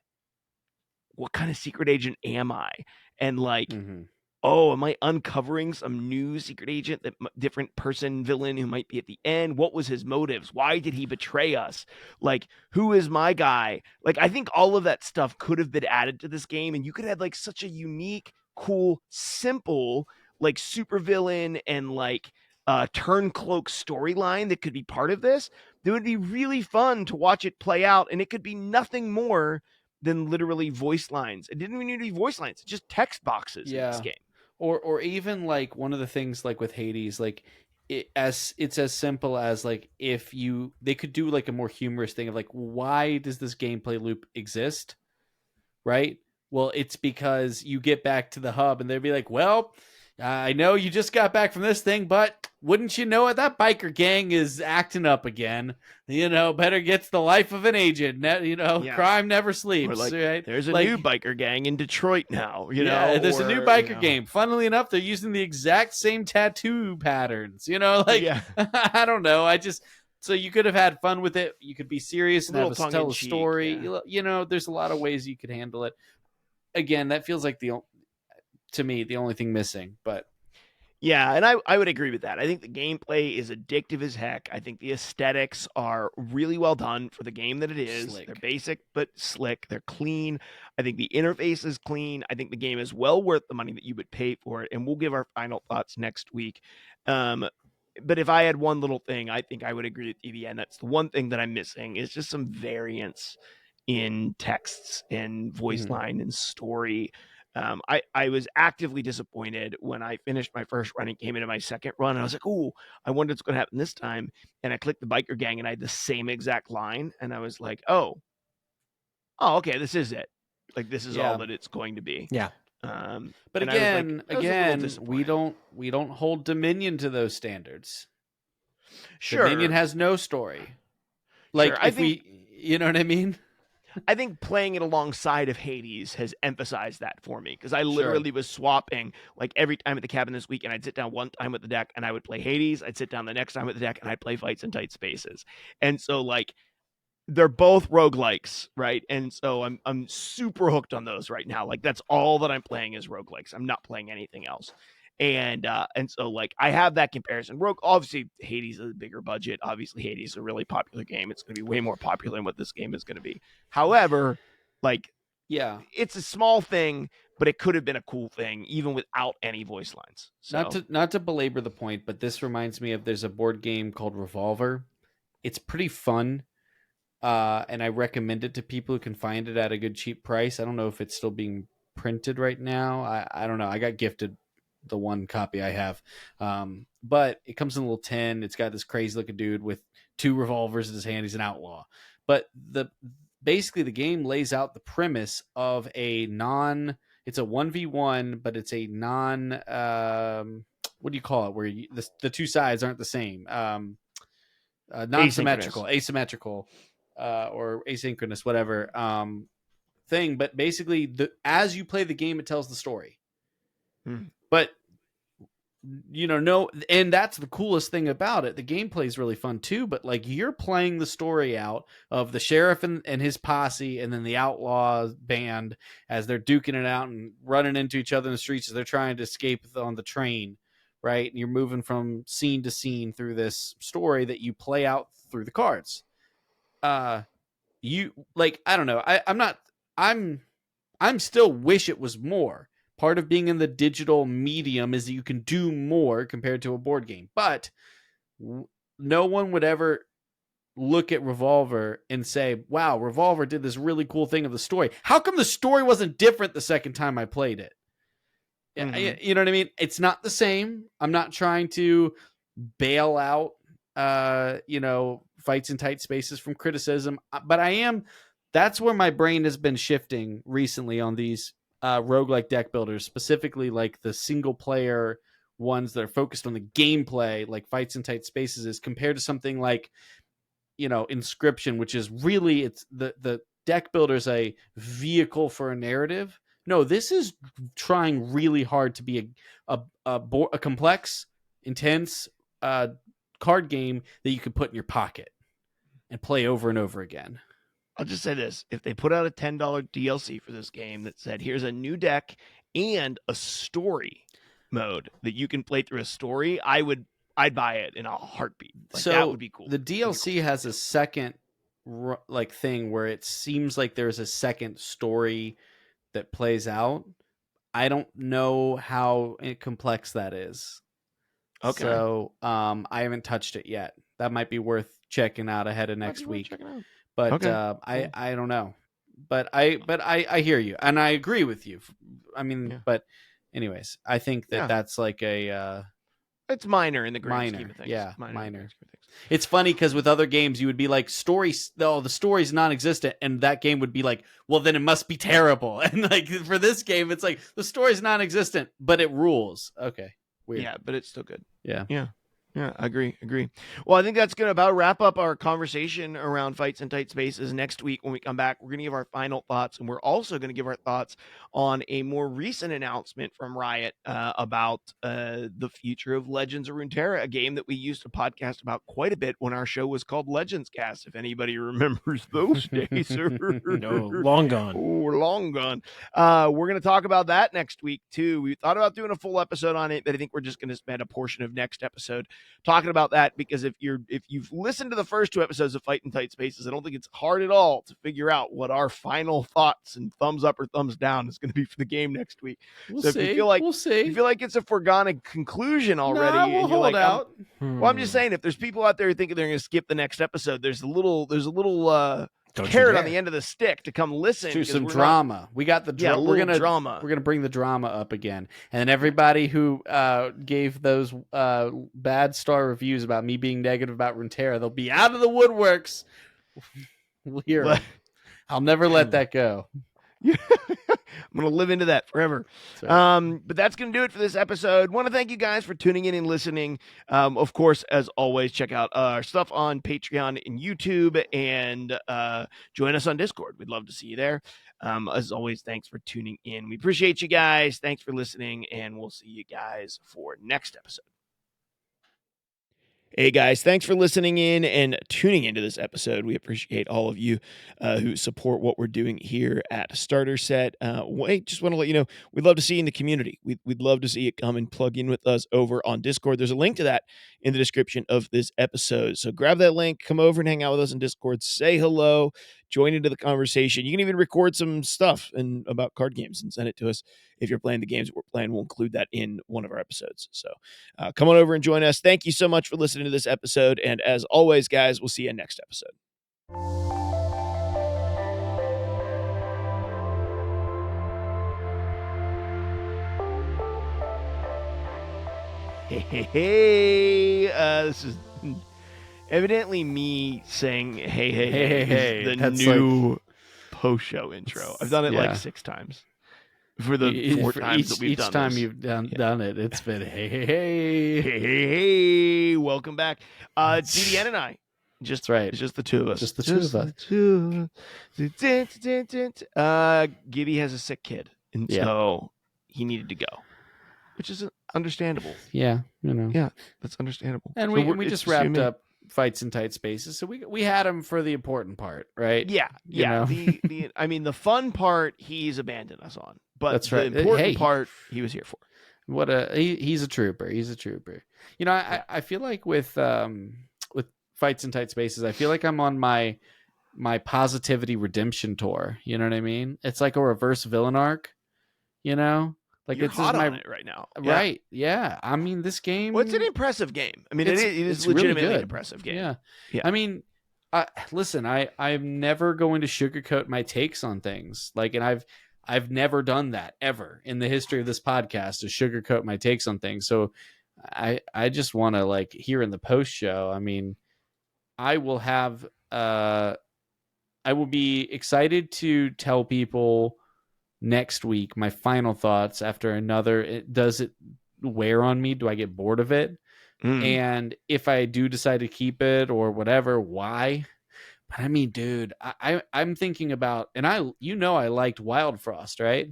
what kind of secret agent am I? And like, Mhm. oh, am I uncovering some new secret agent, that different person, villain who might be at the end? What was his motives? Why did he betray us? Like, who is my guy? Like, I think all of that stuff could have been added to this game, and you could have like such a unique, cool, simple, like super villain and like turncloak storyline that could be part of this. That would be really fun to watch it play out, and it could be nothing more than literally voice lines. It didn't even need to be voice lines; it's just text boxes in this Yeah. game. Or even like one of the things like with Hades, like it's as simple as like if they could do like a more humorous thing of like, why does this gameplay loop exist? Right? Well, it's because you get back to the hub and they'll be like, well, I know you just got back from this thing, but wouldn't you know it, that biker gang is acting up again. Better gets the life of an agent. Yeah. Crime never Or sleeps, like, right? there's a Like, new biker gang in Detroit now, yeah, there's a new or, biker game. Funnily enough, they're using the exact same tattoo patterns. Like, yeah, I don't know. So you could have had fun with it. You could be serious a and little have tongue tell in a cheek. story. Yeah. There's a lot of ways you could handle it. Again, that feels like to me, the only thing missing. But Yeah, and I would agree with that. I think the gameplay is addictive as heck. I think the aesthetics are really well done for the game that it is. Slick. They're basic but slick. They're clean. I think the interface is clean. I think the game is well worth the money that you would pay for it. And we'll give our final thoughts next week. But if I had one little thing, I think I would agree with you. And that's the one thing that I'm missing is just some variance in texts and voice line and story. I was actively disappointed when I finished my first run and came into my second run. And I was like, "Oh, I wonder what's going to happen this time." And I clicked the biker gang, and I had the same exact line. And I was like, "Oh, okay, this is it. Like this is all yeah. that it's going to be." Yeah. But And I was like, again, I was a little disappointed. we don't hold Dominion to those standards. Sure, Dominion has no story. Like sure. if you know what I mean? I think playing it alongside of Hades has emphasized that for me because I Sure. literally was swapping like every time at the cabin this week, and I'd sit down one time with the deck and I would play Hades. I'd sit down the next time with the deck and I'd play Fights in Tight Spaces. And so like they're both roguelikes, right? And so I'm super hooked on those right now. Like that's all that I'm playing is roguelikes. I'm not playing anything else. And so like I have that comparison. Rogue obviously Hades is a bigger budget. Obviously Hades is a really popular game. It's going to be way more popular than what this game is going to be. However, like Yeah. it's a small thing, but it could have been a cool thing even without any voice lines. So Not to belabor the point, but this reminds me of there's a board game called Revolver. It's pretty fun. And I recommend it to people who can find it at a good cheap price. I don't know if it's still being printed right now. I don't know. I got gifted the one copy I have. But it comes in a little tin. It's got this crazy looking dude with 2 revolvers in his hand. He's an outlaw. But basically the game lays out the premise of it's a 1v1, but it's a what do you call it? Where the two sides aren't the same. Non-symmetrical, asymmetrical, or asynchronous, whatever thing. But basically, as you play the game, it tells the story. But and that's the coolest thing about it. The gameplay is really fun too. But like you're playing the story out of the sheriff and his posse, and then the outlaw band as they're duking it out and running into each other in the streets as they're trying to escape on the train. Right, and you're moving from scene to scene through this story that you play out through the cards. You like I don't know. I'm still wish it was more. Part of being in the digital medium is that you can do more compared to a board game. But no one would ever look at Revolver and say, "Wow, Revolver did this really cool thing of the story. How come the story wasn't different the second time I played it?" You know what I mean? It's not the same. I'm not trying to bail out, Fights in Tight Spaces from criticism, but I am. That's where my brain has been shifting recently on these roguelike deck builders, specifically like the single player ones that are focused on the gameplay, like Fights in Tight Spaces, is compared to something like, Inscription, which is really it's the deck builder is a vehicle for a narrative. No, this is trying really hard to be a complex, intense card game that you could put in your pocket and play over and over again. I'll just say this. If they put out a $10 DLC for this game that said, here's a new deck and a story mode that you can play through a story, I'd buy it in a heartbeat. Like, so that would be cool. The DLC has a second thing where it seems like there's a second story that plays out. I don't know how complex that is. Okay. So I haven't touched it yet. That might be worth checking out ahead of next week. But okay. I don't know. But I hear you and I agree with you. I mean, but anyways, I think that's like a it's minor in the grand scheme of things. Yeah, minor. It's funny because with other games, you would be like, the story's non-existent, and that game would be like, well, then it must be terrible. And like for this game, it's like the story's non-existent, but it rules. Okay, weird. Yeah, but it's still good. Yeah. Yeah, agree. Well, I think that's going to about wrap up our conversation around fights in tight spaces. Next week, when we come back, we're going to give our final thoughts, and we're also going to give our thoughts on a more recent announcement from Riot about the future of Legends of Runeterra, a game that we used to podcast about quite a bit when our show was called Legends Cast, if anybody remembers those days. No, long gone. Oh, long gone. We're going to talk about that next week, too. We thought about doing a full episode on it, but I think we're just going to spend a portion of next episode talking about that, because if you've listened to the first 2 episodes of Fight in Tight Spaces, I don't think it's hard at all to figure out what our final thoughts and thumbs up or thumbs down is going to be for the game next week. We'll so see. if you feel like we'll see. you feel like it's a foregone conclusion already, Nah, we'll and you're hold like, out. well, I'm just saying, if there's people out there who think they're going to skip the next episode, there's a little Don't you carrot on dare. the end of the stick to come listen. Do 'cause some we're drama. We got the Yeah, a we're little gonna drama. We're gonna bring the drama up again, and then everybody who gave those bad star reviews about me being negative about Runeterra, they'll be out of the woodworks. We'll hear 'em. But- I'll never let that go. I'm going to live into that forever. So, But that's going to do it for this episode. Want to thank you guys for tuning in and listening. Of course, as always, check out our stuff on Patreon and YouTube, and join us on Discord. We'd love to see you there. As always, thanks for tuning in. We appreciate you guys. Thanks for listening, and we'll see you guys for next episode. Hey guys, thanks for listening in and tuning into this episode. We appreciate all of you who support what we're doing here at Starter Set. Just want to let you know, we'd love to see you in the community. We'd love to see you come and plug in with us over on Discord. There's a link to that in the description of this episode. So grab that link, come over and hang out with us in Discord, say hello, join into the conversation. You can even record some stuff about card games and send it to us. If you're playing the games that we're playing, we'll include that in one of our episodes. So come on over and join us. Thank you so much for listening to this episode. And as always, guys, we'll see you next episode. Hey, this is evidently me saying hey, the That's new post-show intro. I've done it like 6 times. For the 4 times that we've done each time this. you've done it, it's been Hey, welcome back. It's DDN and I. That's right. It's just the 2 of us. Just the 2 of us. Gibby has a sick kid, and Yeah. so he needed to go, which is understandable. Yeah, Yeah, that's understandable. And So we just wrapped up Fights in Tight Spaces, so we had him for the important part, right? Yeah. You know? The fun part he's abandoned us on, but That's the right. important Hey. part he was here for. He's a trooper. He's a trooper. I feel like with Fights in Tight Spaces, I feel like I'm on my positivity redemption tour. You know what I mean? It's like a reverse villain arc. Like You're it's hot my on it right now, right. Yeah. I mean, this game. Well, it's an impressive game. I mean, It's- it is it's really legitimately an good. impressive game. Yeah. Yeah. I mean, listen, I'm never going to sugarcoat my takes on things. Like, and I've never done that ever in the history of this podcast, to sugarcoat my takes on things. So I just want to, like, here in the post show, I mean, I will have I will be excited to tell people next week my final thoughts after another. Does it wear on me? Do I get bored of it? And if I do decide to keep it or whatever, why? But I mean, dude, I'm thinking about, and I liked Wild Frost, right?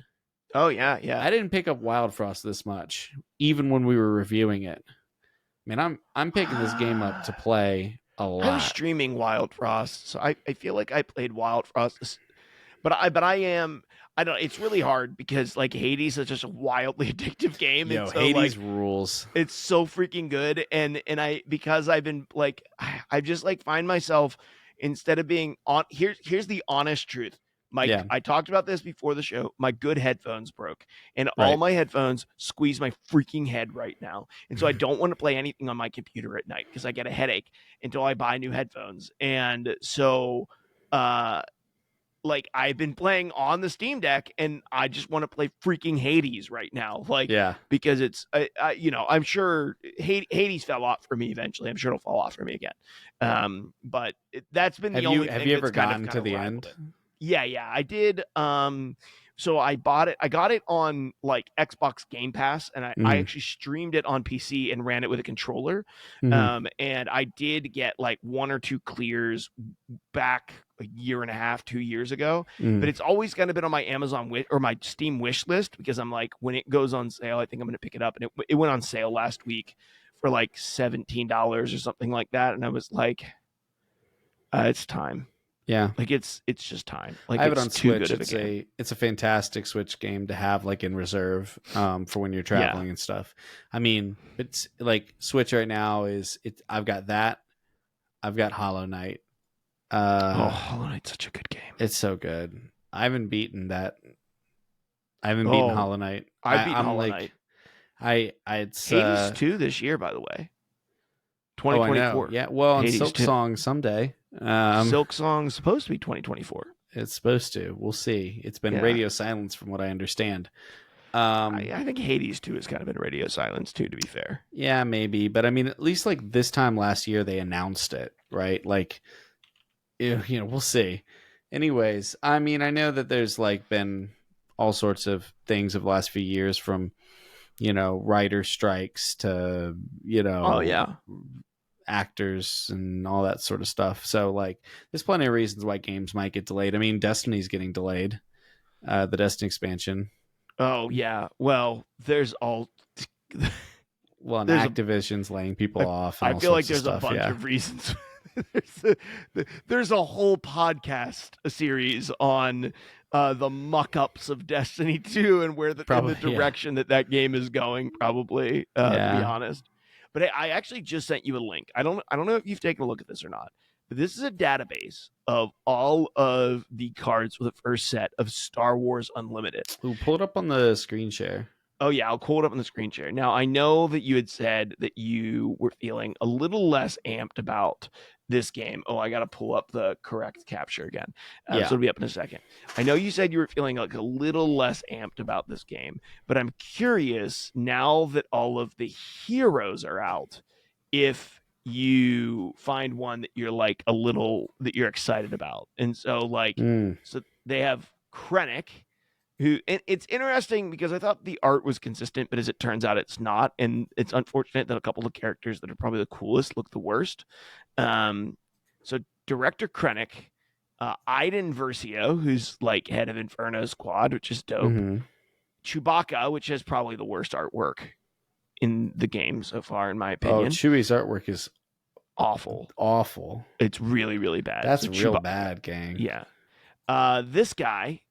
Oh yeah. I didn't pick up Wild Frost this much, even when we were reviewing it. I mean, I'm picking this game up to play a lot. I was streaming Wild Frost, so I feel like I played Wild Frost, but I am. I don't. It's really hard because like Hades is just a wildly addictive game. Yo, and so, Hades like, rules. it's so freaking good, and because I've been like, I just like find myself, instead of being on here's the honest truth. I talked about this before the show. My good headphones broke, and all Right. my headphones squeeze my freaking head right now. And so I don't want to play anything on my computer at night because I get a headache until I buy new headphones. And so like I've been playing on the Steam Deck, and I just want to play freaking Hades right now, like Yeah. because it's I'm sure Hades fell off for me eventually. I'm sure it'll fall off for me again. But that's been the only Have thing you that's ever gotten to the rivaled end? it. Yeah, I did. So I bought it. I got it on like Xbox Game Pass, and I Mhm. actually streamed it on PC and ran it with a controller. Mhm. And I did get like 1 or 2 clears back a year and a half, 2 years ago. But Mhm. it's always kind of been on my Amazon or my Steam wish list because I'm like, when it goes on sale, I think I'm going to pick it up. And it went on sale last week for like $17 or something like that. And I was like, it's time. Yeah. Like it's just time. Like I have it it's on too Switch. good of a game. It's a fantastic Switch game to have like in reserve for when you're Yeah. traveling and stuff. I mean, it's like Switch right now is it. I've got that. I've got Hollow Knight. Hollow Knight's such a good game. It's so good. I haven't beaten that. I haven't beaten Oh, Hollow Knight. I've beaten I'm Hollow like Knight. it's Hades 2 this year, by the way. oh, I know. 2024. Yeah. Well, on Hades Silk 2. Song someday. Silk Song's supposed to be 2024. It's supposed to. We'll see. It's been Yeah. radio silence from what I understand. I think Hades 2 has kind of been radio silence too, to be fair. Yeah, maybe, but I mean, at least like this time last year they announced it, right? Like, we'll see. Anyways, I mean, I know that there's like been all sorts of things of the last few years, from writer strikes to Oh yeah. actors and all that sort of stuff. So like, there's plenty of reasons why games might get delayed. I mean, Destiny's getting delayed, the Destiny expansion. Oh yeah. Well, there's all. Well, and There's Activision's laying people off. And I all feel like sorts there's of a stuff. bunch Yeah. of reasons. there's a whole podcast, a series on the muck-ups of Destiny 2 and where in Probably, the direction that game is going. Probably, to be Yeah. honest. But I actually just sent you a link. I don't know if you've taken a look at this or not. But this is a database of all of the cards for the first set of Star Wars Unlimited. Ooh, pull it up on the screen share. Oh yeah, I'll pull it up on the screen share. Now I know that you had said that you were feeling a little less amped about this game. Oh, I got to pull up the correct capture again. So it'll be up in a second. I know you said you were feeling like a little less amped about this game, but I'm curious now that all of the heroes are out, if you find one that you're like a little that you're excited about. And so like, so they have Krennic, who, and it's interesting because I thought the art was consistent, but as it turns out, it's not, and it's unfortunate that a couple of characters that are probably the coolest look the worst. So director Krennic, Iden Versio, who's like head of Inferno Squad, which is dope. Mm-hmm. Chewbacca, which has probably the worst artwork in the game so far, in my opinion. Oh, Chewie's artwork is awful. It's really, really bad. That's real bad, gang. Yeah. This guy,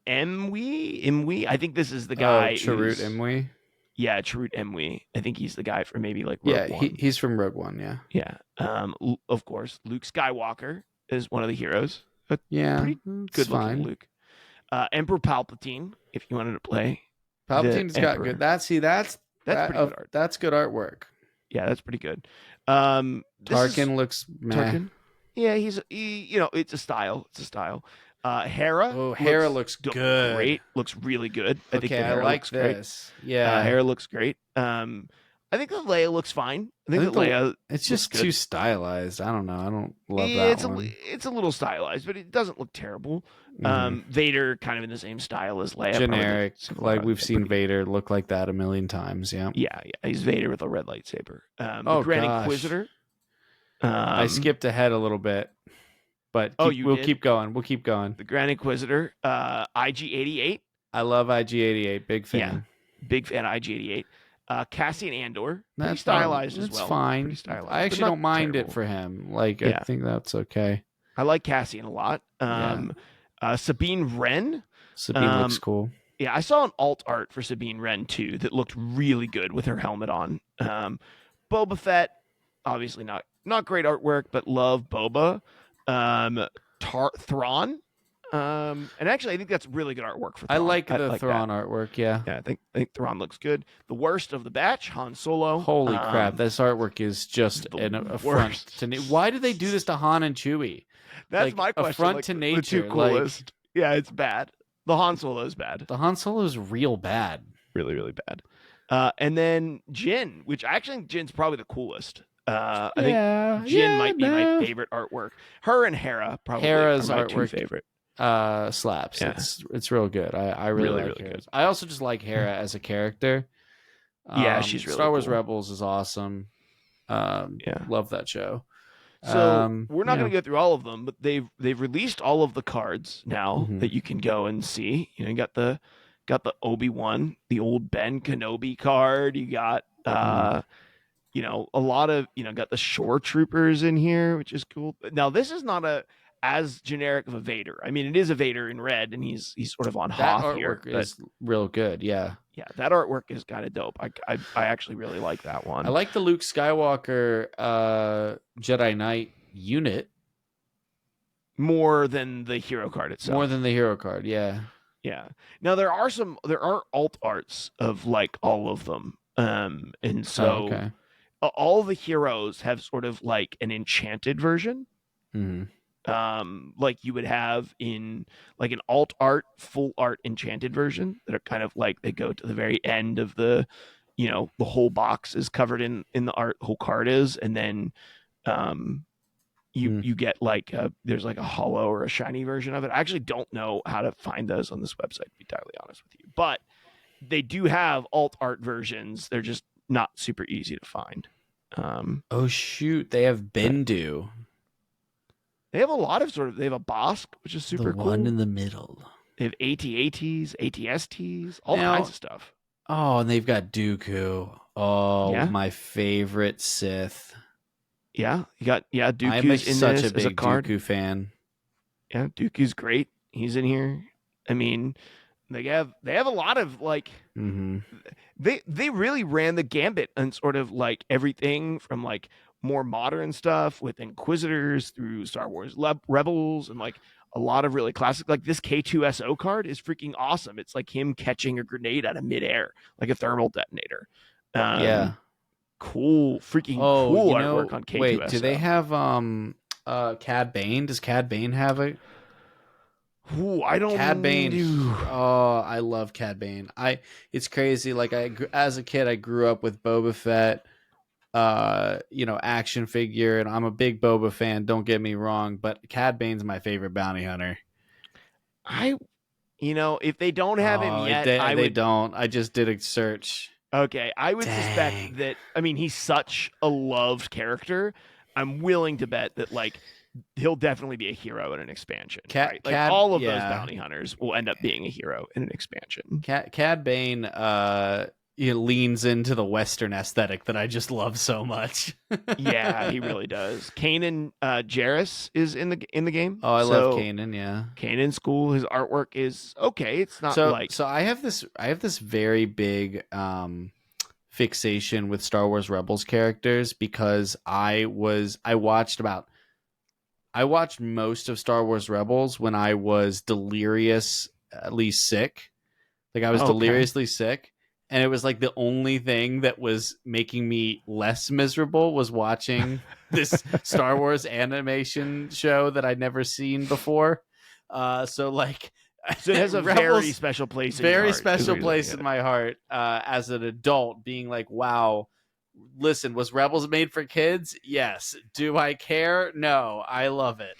Imwe. I think this is the guy. Chirrut Imwe. Yeah, Chirrut Imwe. I think he's the guy for maybe like Rogue One. He's from Rogue One. Yeah. Yeah. Of course, Luke Skywalker is one of the heroes. Pretty good looking Luke. Emperor Palpatine, if you wanted to play. Palpatine's got good. That's pretty good art. That's good artwork. Yeah, that's pretty good. Tarkin looks meh. Tarkin. Yeah, it's a style. Hera. Oh, Hera looks good. Great. Looks really good. I think I like this. Great. Yeah. Hera looks great. I think the Leia looks fine. I think the Leia. It's just too stylized. I don't know. I don't love that one. It's a little stylized, but it doesn't look terrible. Mm-hmm. Vader kind of in the same style as Leia. Generic. Like we've seen Vader look like that a million times. Yeah. Yeah. He's Vader with a red lightsaber. The Grand Inquisitor. I skipped ahead a little bit, but we'll keep going. The Grand Inquisitor, IG-88. I love IG-88. Big fan. Yeah, big fan of IG-88. Cassian Andor, pretty stylized as well. That's fine. Pretty stylized, I actually don't mind it for him. Like, I think that's okay. I like Cassian a lot. Sabine Wren. Sabine looks cool. Yeah, I saw an alt art for Sabine Wren too that looked really good with her helmet on. Boba Fett, obviously not great artwork, but love Boba. Thrawn. And actually, I think that's really good artwork for Thrawn. I like the Thrawn artwork. Yeah, I think Thrawn looks good. The worst of the batch, Han Solo. Holy crap! This artwork is just an affront to me. Why do they do this to Han and Chewie? That's Like, my question. affront Like, to the two nature, like- coolest. Yeah, it's bad. The Han Solo is bad. The Han Solo is real bad. Really, really bad. And then Jin, which I actually think Jin's probably the coolest. I think Jin might be my favorite artwork. Her and Hera probably Hera's are my two artwork favorite. Slaps. Yeah. It's real good. I really like really Hera's. good. I also just like Hera as a character. Yeah, she's really Star Wars cool. Rebels is awesome. Yeah. Love that show. So we're not yeah. going to go through all of them, but they've released all of the cards now Mhm. that you can go and see. You got the Obi-Wan, the old Ben Kenobi card. You got a lot of got the Shore Troopers in here, which is cool. Now this is not as generic of a Vader. I mean, it is a Vader in red, and he's sort of on That Hoth here. artwork is real good. Yeah. Yeah, that artwork is kind of dope. I actually really like that one. I like the Luke Skywalker Jedi Knight unit more than the hero card itself. more than the hero card. Yeah. Yeah. Now there are alt arts of like all of them. And so okay. all the heroes have sort of like an enchanted version. Like you would have in like an alt art, full art enchanted version that are kind of like they go to the very end of the whole box is covered in the art, the whole card is, and then you get like there's like a hollow or a shiny version of it. I actually don't know how to find those on this website, to be entirely honest with you, but they do have alt art versions. They're just not super easy to find. Oh shoot, they have Bendu. They have a lot of they have a Bosk, which is super cool. The one in the middle. They have AT-ATs, ATSTs, all Now- kinds of stuff. Oh, and they've got Dooku. Oh, Yeah. my favorite Sith. Yeah, you got Dooku's I'm in such this a as a big card. Dooku fan. Yeah, Dooku's great. He's in here. I mean, they have a lot of like Mm-hmm. they really ran the gambit and sort of like everything from like more modern stuff with Inquisitors through Star Wars Rebels and like a lot of really classic, like this K2SO card is freaking awesome. It's like him catching a grenade out of midair, like a thermal detonator. Yeah. Cool, freaking Oh, cool you know, artwork on K2SO. wait, do they have Cad Bane? Does Cad Bane have a Ooh, I don't Cad Bane? do- Oh, I love Cad Bane. It's crazy. Like as a kid, I grew up with Boba Fett, action figure, and I'm a big Boba fan. Don't get me wrong, but Cad Bane's my favorite bounty hunter. If they don't have him yet, they don't. I just did a search. Okay, I would Dang. suspect that. I mean, he's such a loved character. I'm willing to bet that like he'll definitely be a hero in an expansion. Right? Like all of those bounty hunters will end up being a hero in an expansion. Cad Bane he leans into the Western aesthetic that I just love so much. Yeah, he really does. Kanan Jarrus is in the game. Oh, I love Kanan. Yeah, Kanan's cool. His artwork is okay. It's not so like so. I have this very big fixation with Star Wars Rebels characters because I watched most of Star Wars Rebels when I was delirious, at least sick. Like I was deliriously sick. And it was like the only thing that was making me less miserable was watching this Star Wars animation show that I'd never seen before. So it has a very special place. Very special place in my heart as an adult, being like, wow. Listen, was Rebels made for kids? Yes. Do I care? No. I love it.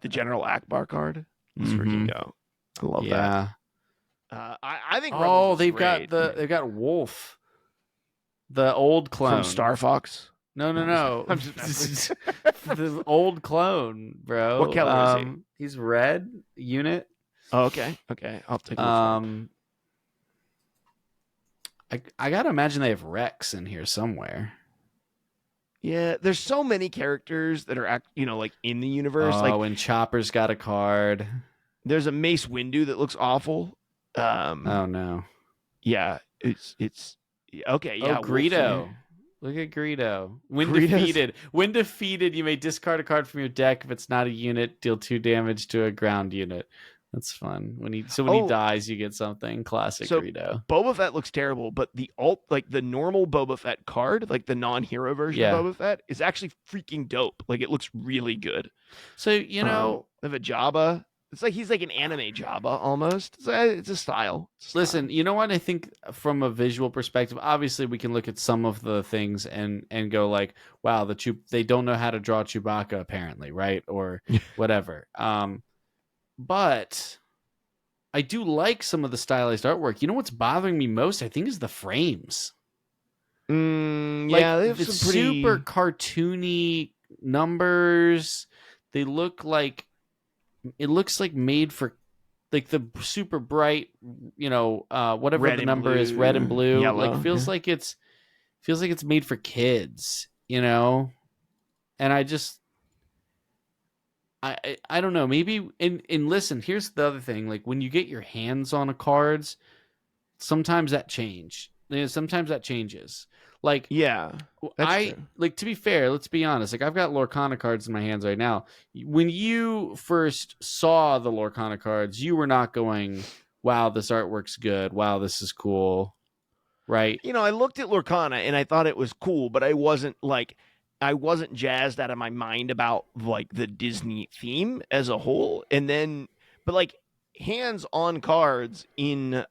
The General Akbar card. Let's freaking go. I love that. I think. Rebels is great. they've got Wolf, the old clone from Star Fox. No. I'm just the old clone, bro. What color is he? He's red unit. Oh, okay. I'll take a look. I gotta imagine they have Rex in here somewhere. Yeah, there's so many characters that are like in the universe. Oh, and Chopper's got a card. There's a Mace Windu that looks awful. Oh no. Yeah, it's okay. Yeah, Greedo. Look at Greedo. When defeated, you may discard a card from your deck. If it's not a unit, deal 2 damage to a ground unit. That's fun. When he Oh, dies, you get something. Classic so Greedo. Boba Fett looks terrible, but like the normal Boba Fett card, like the non-hero version of Yeah. Boba Fett, is actually freaking dope. Like it looks really good. So They have a Jabba. It's like he's like an anime Jabba almost. It's a style. It's a style. listen, you know what? I think from a visual perspective, obviously we can look at some of the things and go like, wow, they don't know how to draw Chewbacca apparently, right? Or whatever. But I do like some of the stylized artwork. You know what's bothering me most? I think is the frames. Like Yeah, they have the some pretty super cartoony numbers. They look like it looks like made for like the super bright, whatever red the and number is, blue, red and blue. Like yellow. feels Yeah. like it's made for kids, And I just I don't know. Maybe and listen, here's the other thing. Like when you get your hands on a cards, sometimes that sometimes that changes. Like Yeah, that's true. like to be fair, let's be honest. Like I've got Lorcana cards in my hands right now. When you first saw the Lorcana cards, you were not going, "Wow, this artwork's good. Wow, this is cool." Right? I looked at Lorcana and I thought it was cool, but I wasn't jazzed out of my mind about like the Disney theme as a whole. And then, but like hands on cards in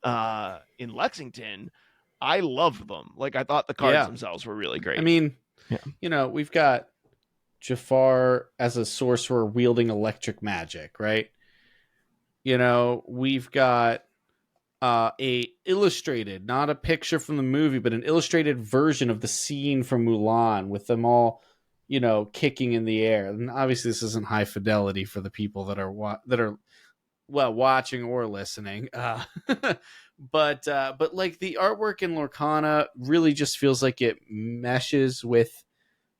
Lexington, I loved them. Like I thought the cards Yeah. themselves were really great. I mean, Yeah. we've got Jafar as a sorcerer wielding electric magic, right? We've got a illustrated, not a picture from the movie, but an illustrated version of the scene from Mulan with them all, kicking in the air. And obviously, this isn't high fidelity for the people that are watching or listening. But like the artwork in Lorcana really just feels like it meshes with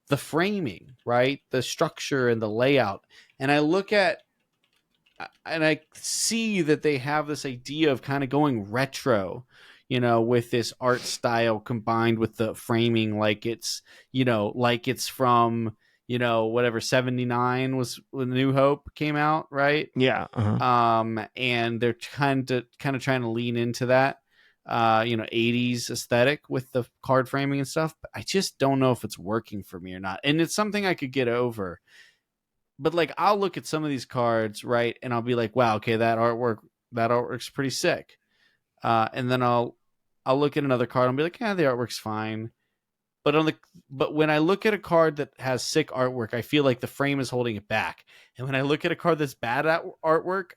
the framing, right? The structure and the layout. And I look at and I see that they have this idea of kind of going retro, with this art style combined with the framing, like it's from, whatever 79 was when New Hope came out, right? Yeah. And they're kind of trying to lean into that, 80s aesthetic with the card framing and stuff. But I just don't know if it's working for me or not. And it's something I could get over. But like I'll look at some of these cards, right, and I'll be like, wow, okay, that artwork's pretty sick. And then I'll look at another card and be like, yeah, the artwork's fine. But when I look at a card that has sick artwork, I feel like the frame is holding it back. And when I look at a card that's bad at artwork,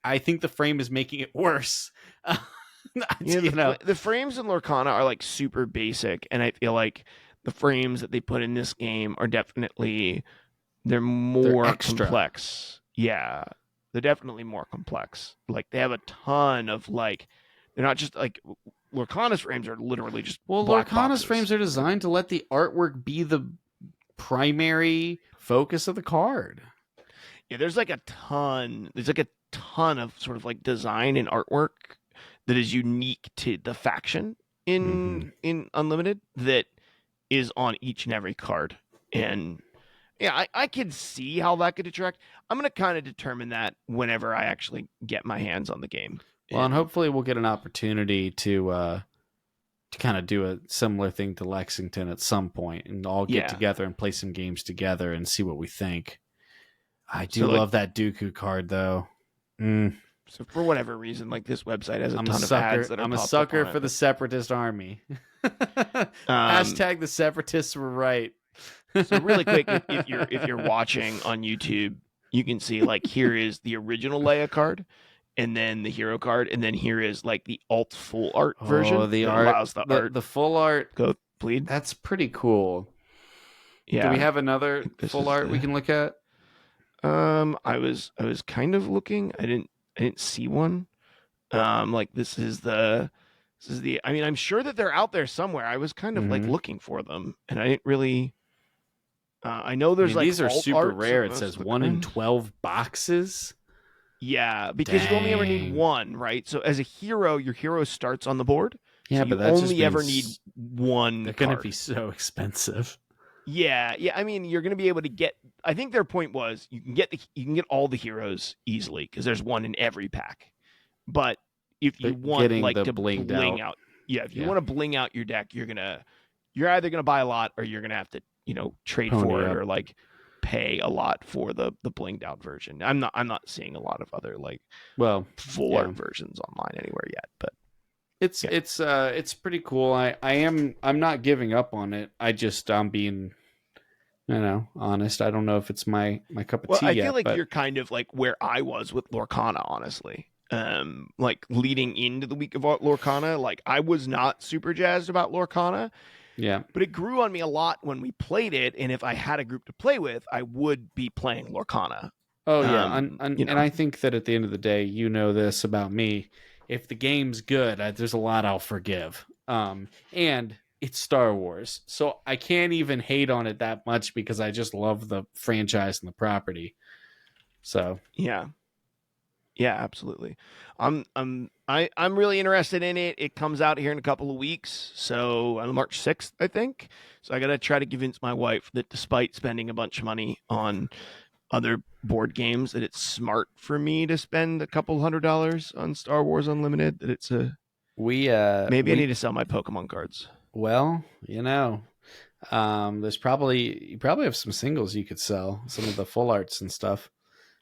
I think the frame is making it worse. The frames in Lorcana are like super basic, and I feel like the frames that they put in this game are definitely they're more complex. Yeah, they're definitely more complex. Like they have a ton of like, they're not just like Lorcana's frames are literally just black Lorcana's boxes. frames are designed to let the artwork be the primary focus of the card. Yeah, there's like a ton of sort of like design and artwork that is unique to the faction in Unlimited that is on each and every card. And yeah, I could see how that could detract. I'm going to kind of determine that whenever I actually get my hands on the game. Well, and hopefully we'll get an opportunity to kind of do a similar thing to Lexington at some point and all get together and play some games together and see what we think. I do love that Dooku card, though. So for whatever reason, like this website has a ton of ads that are I'm a sucker for the Separatist Army. Hashtag the Separatists were right. So really quick, if you're watching on YouTube, you can see like here is the original Leia card, and then the hero card, and then here is like the alt full art version. The that art allows the full art go bleed. That's pretty cool. Yeah. Do we have another full art we can look at? I was kind of looking. I didn't see one. Like this is the. I mean, I'm sure that they're out there somewhere. I was kind of like looking for them, and I didn't really. I know there's like these are super art, rare. It says 1 in 12 boxes. Yeah, because you only ever need one, right? So as a hero, your hero starts on the board. Yeah, so but you that only ever need one. They're going to be so expensive. Yeah, yeah. I mean, you're going to be able to get. I think their point was you can get all the heroes easily because there's one in every pack. But if you But want getting like the to blinged bling out. out, yeah, if you Yeah. want to bling out your deck, you're either gonna buy a lot or you're gonna have to trade Pony for it up. or like pay a lot for the blinged out version. I'm not seeing a lot of other like Well, full yeah. art versions online anywhere yet, but It's yeah. it's pretty cool. I'm not giving up on it. I'm being, honest. I don't know if it's my cup of Well, tea I feel yet, like but you're kind of like where I was with Lorcana, honestly. Like leading into the week of Lorcana, like I was not super jazzed about Lorcana, yeah. but it grew on me a lot when we played it. And if I had a group to play with, I would be playing Lorcana. Oh yeah, and You know, I think that at the end of the day, you know this about me. If the game's good, there's a lot I'll forgive. And it's Star Wars, so I can't even hate on it that much because I just love the franchise and the property. So yeah, yeah, absolutely. I'm really interested in it. It comes out here in a couple of weeks, so on March 6th, I think. So I gotta try to convince my wife that despite spending a bunch of money on other board games, that it's smart for me to spend a couple $100 on Star Wars Unlimited. That it's a maybe I need we to sell my Pokemon cards. well, there's probably you probably have some singles you could sell, some of the full arts and stuff.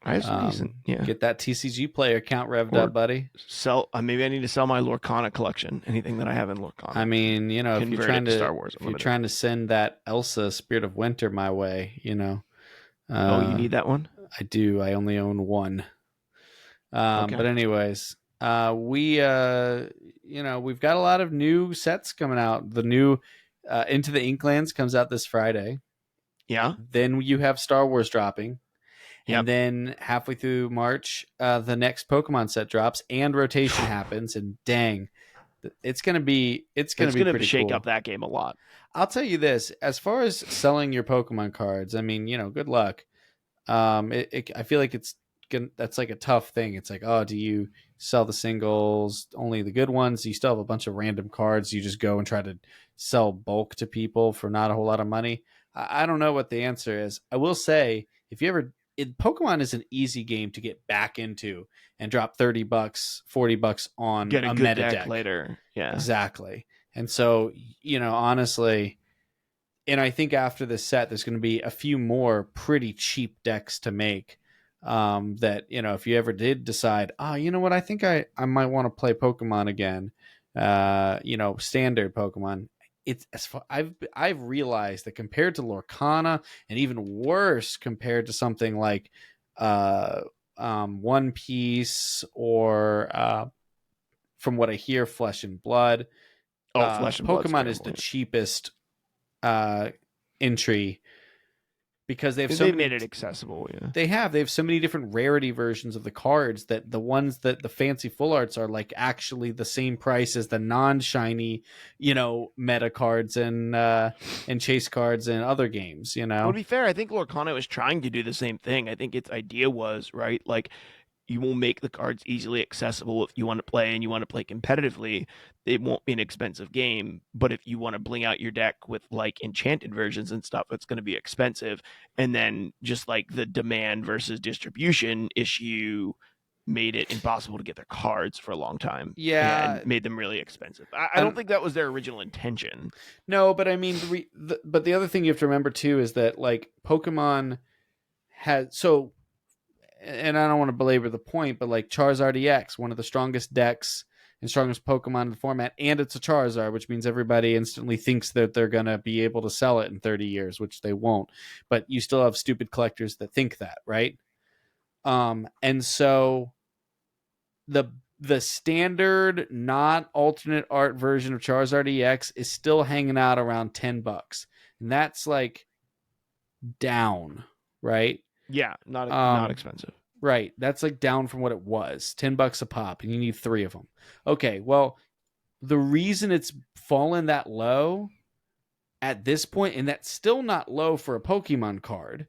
I have some decent, yeah. Get that TCG player count revved Or up, buddy. sell. Maybe I need to sell my Lorcana collection. Anything that I have in I Lorcana, mean, if convert it to Star Wars you're Unlimited. trying to send that Elsa Spirit of Winter my way, Oh, you uh, need that one? I do. I only own one. Okay. But anyways, we've got a lot of new sets coming out. The new Into the Inklands comes out this Friday. Yeah. Then you have Star Wars dropping. And Yep. then halfway through March, the next Pokemon set drops and rotation happens. And dang, it's gonna be It's be gonna pretty shake cool. up that game a lot. I'll tell you this: as far as selling your Pokemon cards, I mean, good luck. I feel like that's like a tough thing. It's like, oh, do you sell the singles, only the good ones? Do you still have a bunch of random cards? You just go and try to sell bulk to people for not a whole lot of money. I don't know what the answer is. I will say, if you ever Pokemon is an easy game to get back into and drop $30, $40 on Get a a good meta deck deck. later. Yeah. Exactly. And so, honestly, and I think after this set, there's going to be a few more pretty cheap decks to make. That if you ever did decide, you know what, I think I might want to play Pokemon again. Standard Pokemon. It's as far I've realized that compared to Lorcana, and even worse compared to something like One Piece or from what I hear, Flesh and Blood. Oh, Flesh and Blood's Pokemon is terrible. the cheapest entry because they have so They've many. made it accessible. Yeah. They have so many different rarity versions of the cards that the ones that the fancy full arts are like actually the same price as the non-shiny, meta cards and chase cards and other games. Well, to be fair, I think Lorcana was trying to do the same thing. I think its idea was right, like you will make the cards easily accessible if you want to play and you want to play competitively. It won't be an expensive game, but if you want to bling out your deck with like enchanted versions and stuff, it's going to be expensive. And then just like the demand versus distribution issue made it impossible to get their cards for a long time. Yeah, And made them really expensive. I don't think that was their original intention. No, but I mean, but the other thing you have to remember too is that like Pokemon has so, and I don't want to belabor the point, but like Charizard EX, one of the strongest decks and strongest Pokemon in the format, and it's a Charizard, which means everybody instantly thinks that they're gonna be able to sell it in 30 years, which they won't. But you still have stupid collectors that think that, right? And so the standard, not alternate art version of Charizard EX is still hanging out around $10, and that's like down, right? Yeah, not expensive. Right. That's like down from what it was. $10 a pop, and you need 3 of them. Okay, well, the reason it's fallen that low at this point, and that's still not low for a Pokemon card.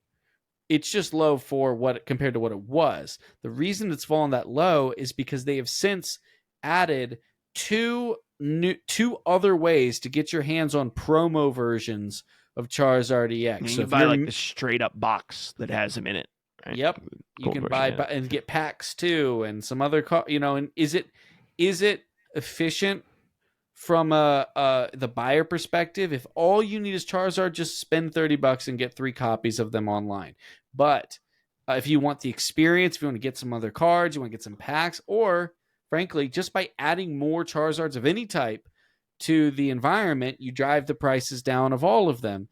It's just low for what compared to what it was. The reason it's fallen that low is because they have since added two other ways to get your hands on promo versions of Charizard And EX. you So can if buy you're like the straight up box that has him in it, right? Yep. You Gold can version buy in it. and get packs too, and some other and is it efficient from the buyer perspective? If all you need is Charizard, just spend $30 and get 3 copies of them online. But if you want the experience, if you want to get some other cards, you want to get some packs, or frankly, just by adding more Charizards of any type to the environment, you drive the prices down of all of them.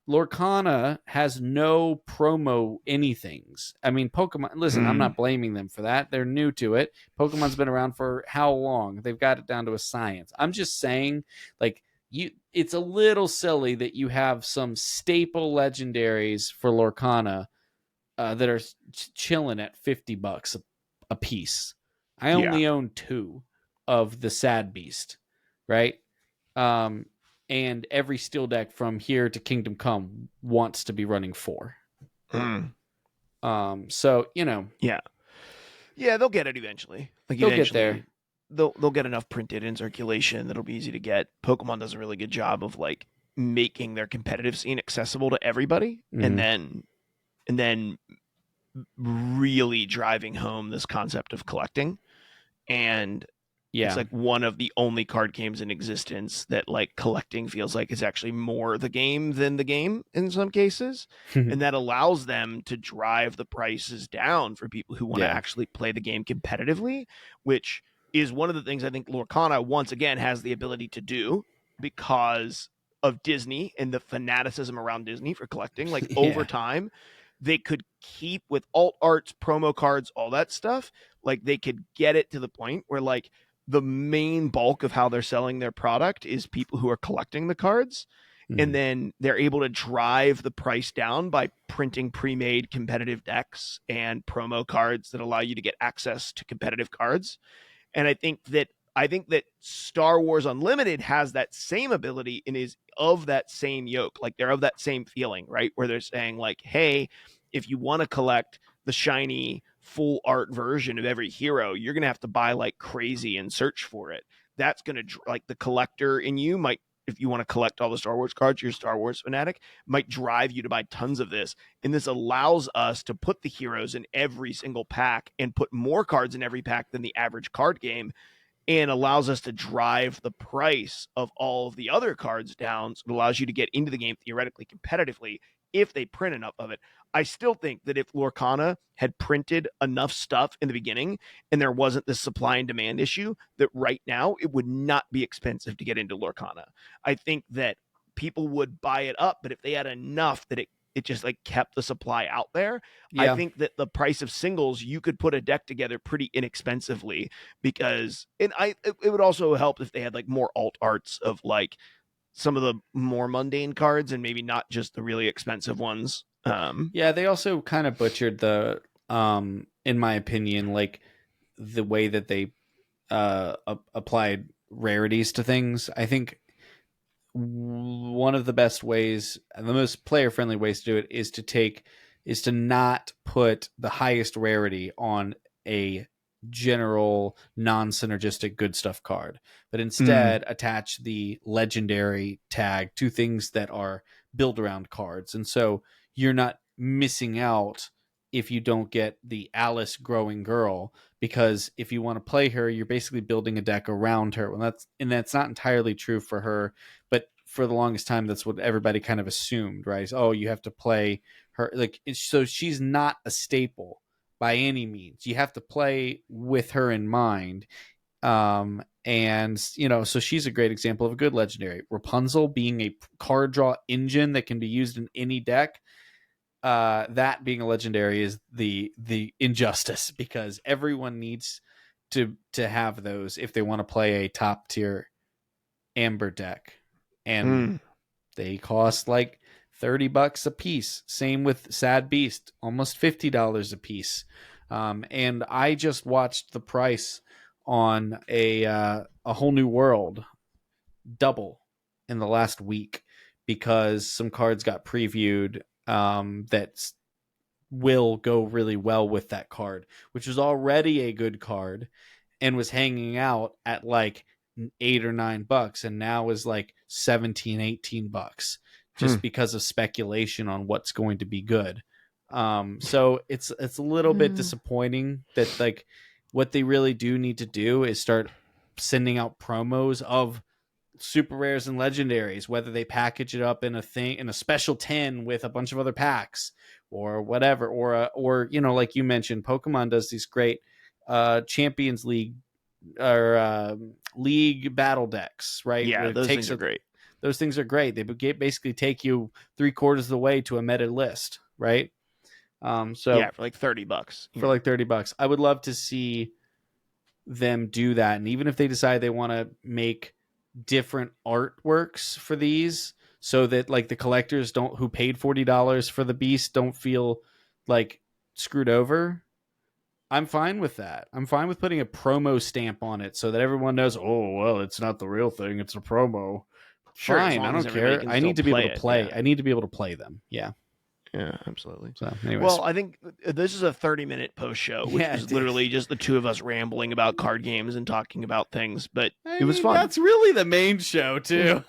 Lorcana has no promo anythings. I mean, Pokemon, listen, I'm Mm. not blaming them for that. They're new to it. Pokemon's been around for how long? They've got it down to a science. I'm just saying, like, it's a little silly that you have some staple legendaries for Lorcana that are chilling at $50 a piece. I Yeah. only own 2 of the Sad Beast, right? Um, and every steel deck from here to Kingdom Come wants to be running 4. Mm. So Yeah. Yeah, they'll get it eventually. Like they'll get eventually there. they'll get enough printed in circulation that'll be easy to get. Pokemon does a really good job of like making their competitive scene accessible to everybody Mm-hmm. and then really driving home this concept of collecting. And it's Yeah, like one of the only card games in existence that like collecting feels like it's actually more the game than the game in some cases. And that allows them to drive the prices down for people who want to yeah, actually play the game competitively, which is one of the things I think Lorcana once again has the ability to do because of Disney and the fanaticism around Disney for collecting. Like over yeah, time, they could keep with alt arts, promo cards, all that stuff. Like they could get it to the point where like the main bulk of how they're selling their product is people who are collecting the cards. And mm, then they're able to drive the price down by printing pre-made competitive decks and promo cards that allow you to get access to competitive cards. And I think that Star Wars Unlimited has that same ability and is of that same yoke. Like they're of that same feeling, right? Where they're saying like, hey, if you want to collect the shiny full art version of every hero, you're going to have to buy like crazy and search for it. That's going to like the collector in you might, if you want to collect all the Star Wars cards, you're a Star Wars fanatic, might drive you to buy tons of this. And this allows us to put the heroes in every single pack and put more cards in every pack than the average card game, and allows us to drive the price of all of the other cards down. So it allows you to get into the game theoretically competitively if they print enough of it. I still think that if Lorcana had printed enough stuff in the beginning and there wasn't this supply and demand issue, that right now it would not be expensive to get into Lorcana. I think that people would buy it up, but if they had enough that it just like kept the supply out there, I yeah, think that the price of singles, you could put a deck together pretty inexpensively because it would also help if they had like more alt arts of like some of the more mundane cards and maybe not just the really expensive ones. yeah. They also kind of butchered in my opinion, like the way that they applied rarities to things. I think one of the best ways, the most player friendly ways to do it is to not put the highest rarity on a general non-synergistic good stuff card, but mm, instead attach the legendary tag to things that are build around cards. And so you're not missing out if you don't get the Alice growing girl, because if you want to play her, you're basically building a deck around her. Well, that's not entirely true for her, but for the longest time, that's what everybody kind of assumed, right? Oh, you have to play her so she's not a staple by any means. You have to play with her in mind. And so she's a great example of a good legendary. Rapunzel being a card draw engine that can be used in any deck. That being a legendary is the injustice, because everyone needs to have those if they want to play a top tier amber deck, and mm, they cost like $30 a piece. Same with Sad Beast, almost $50 a piece. And I just watched the price on a whole new world double in the last week, because some cards got previewed that will go really well with that card, which was already a good card and was hanging out at like $8 or $9, and now is like 17, $18. just because of speculation on what's going to be good. So it's a little bit disappointing that like what they really do need to do is start sending out promos of super rares and legendaries, whether they package it up in a special tin with a bunch of other packs or whatever, or like you mentioned, Pokemon does these great Champions League or league battle decks, right? Yeah, Where it those takes things are great. those things are great. They basically take you 3/4 of the way to a meta list, right? So Yeah, for like $30. for like $30, I would love to see them do that. And even if they decide they want to make different artworks for these, so that like the collectors who paid $40 for the beast don't feel like screwed over, I'm fine with that. I'm fine with putting a promo stamp on it so that everyone knows, oh, well, it's not the real thing, it's a promo. Sure, as Fine, I long as don't everybody care. can I still need to be able play to it. play. Yeah. I need to be able to play them. Yeah. Yeah, absolutely. So, anyways. Well, I think this is a 30-minute post show, which Yeah, is it literally just the two of us rambling about card games and talking about things. But I it was mean, fun. That's really the main show, too.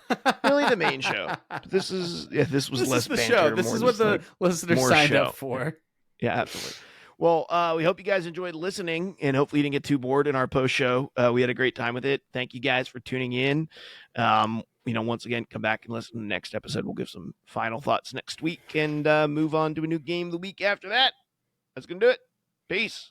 Really the main show. This was This less is the banter. show. This more is what just, the like, listeners more signed show. up for. Yeah, absolutely. Well, we hope you guys enjoyed listening, and hopefully you didn't get too bored in our post show. We had a great time with it. Thank you guys for tuning in. Once again, come back and listen to the next episode. We'll give some final thoughts next week and move on to a new game the week after that. That's going to do it. Peace.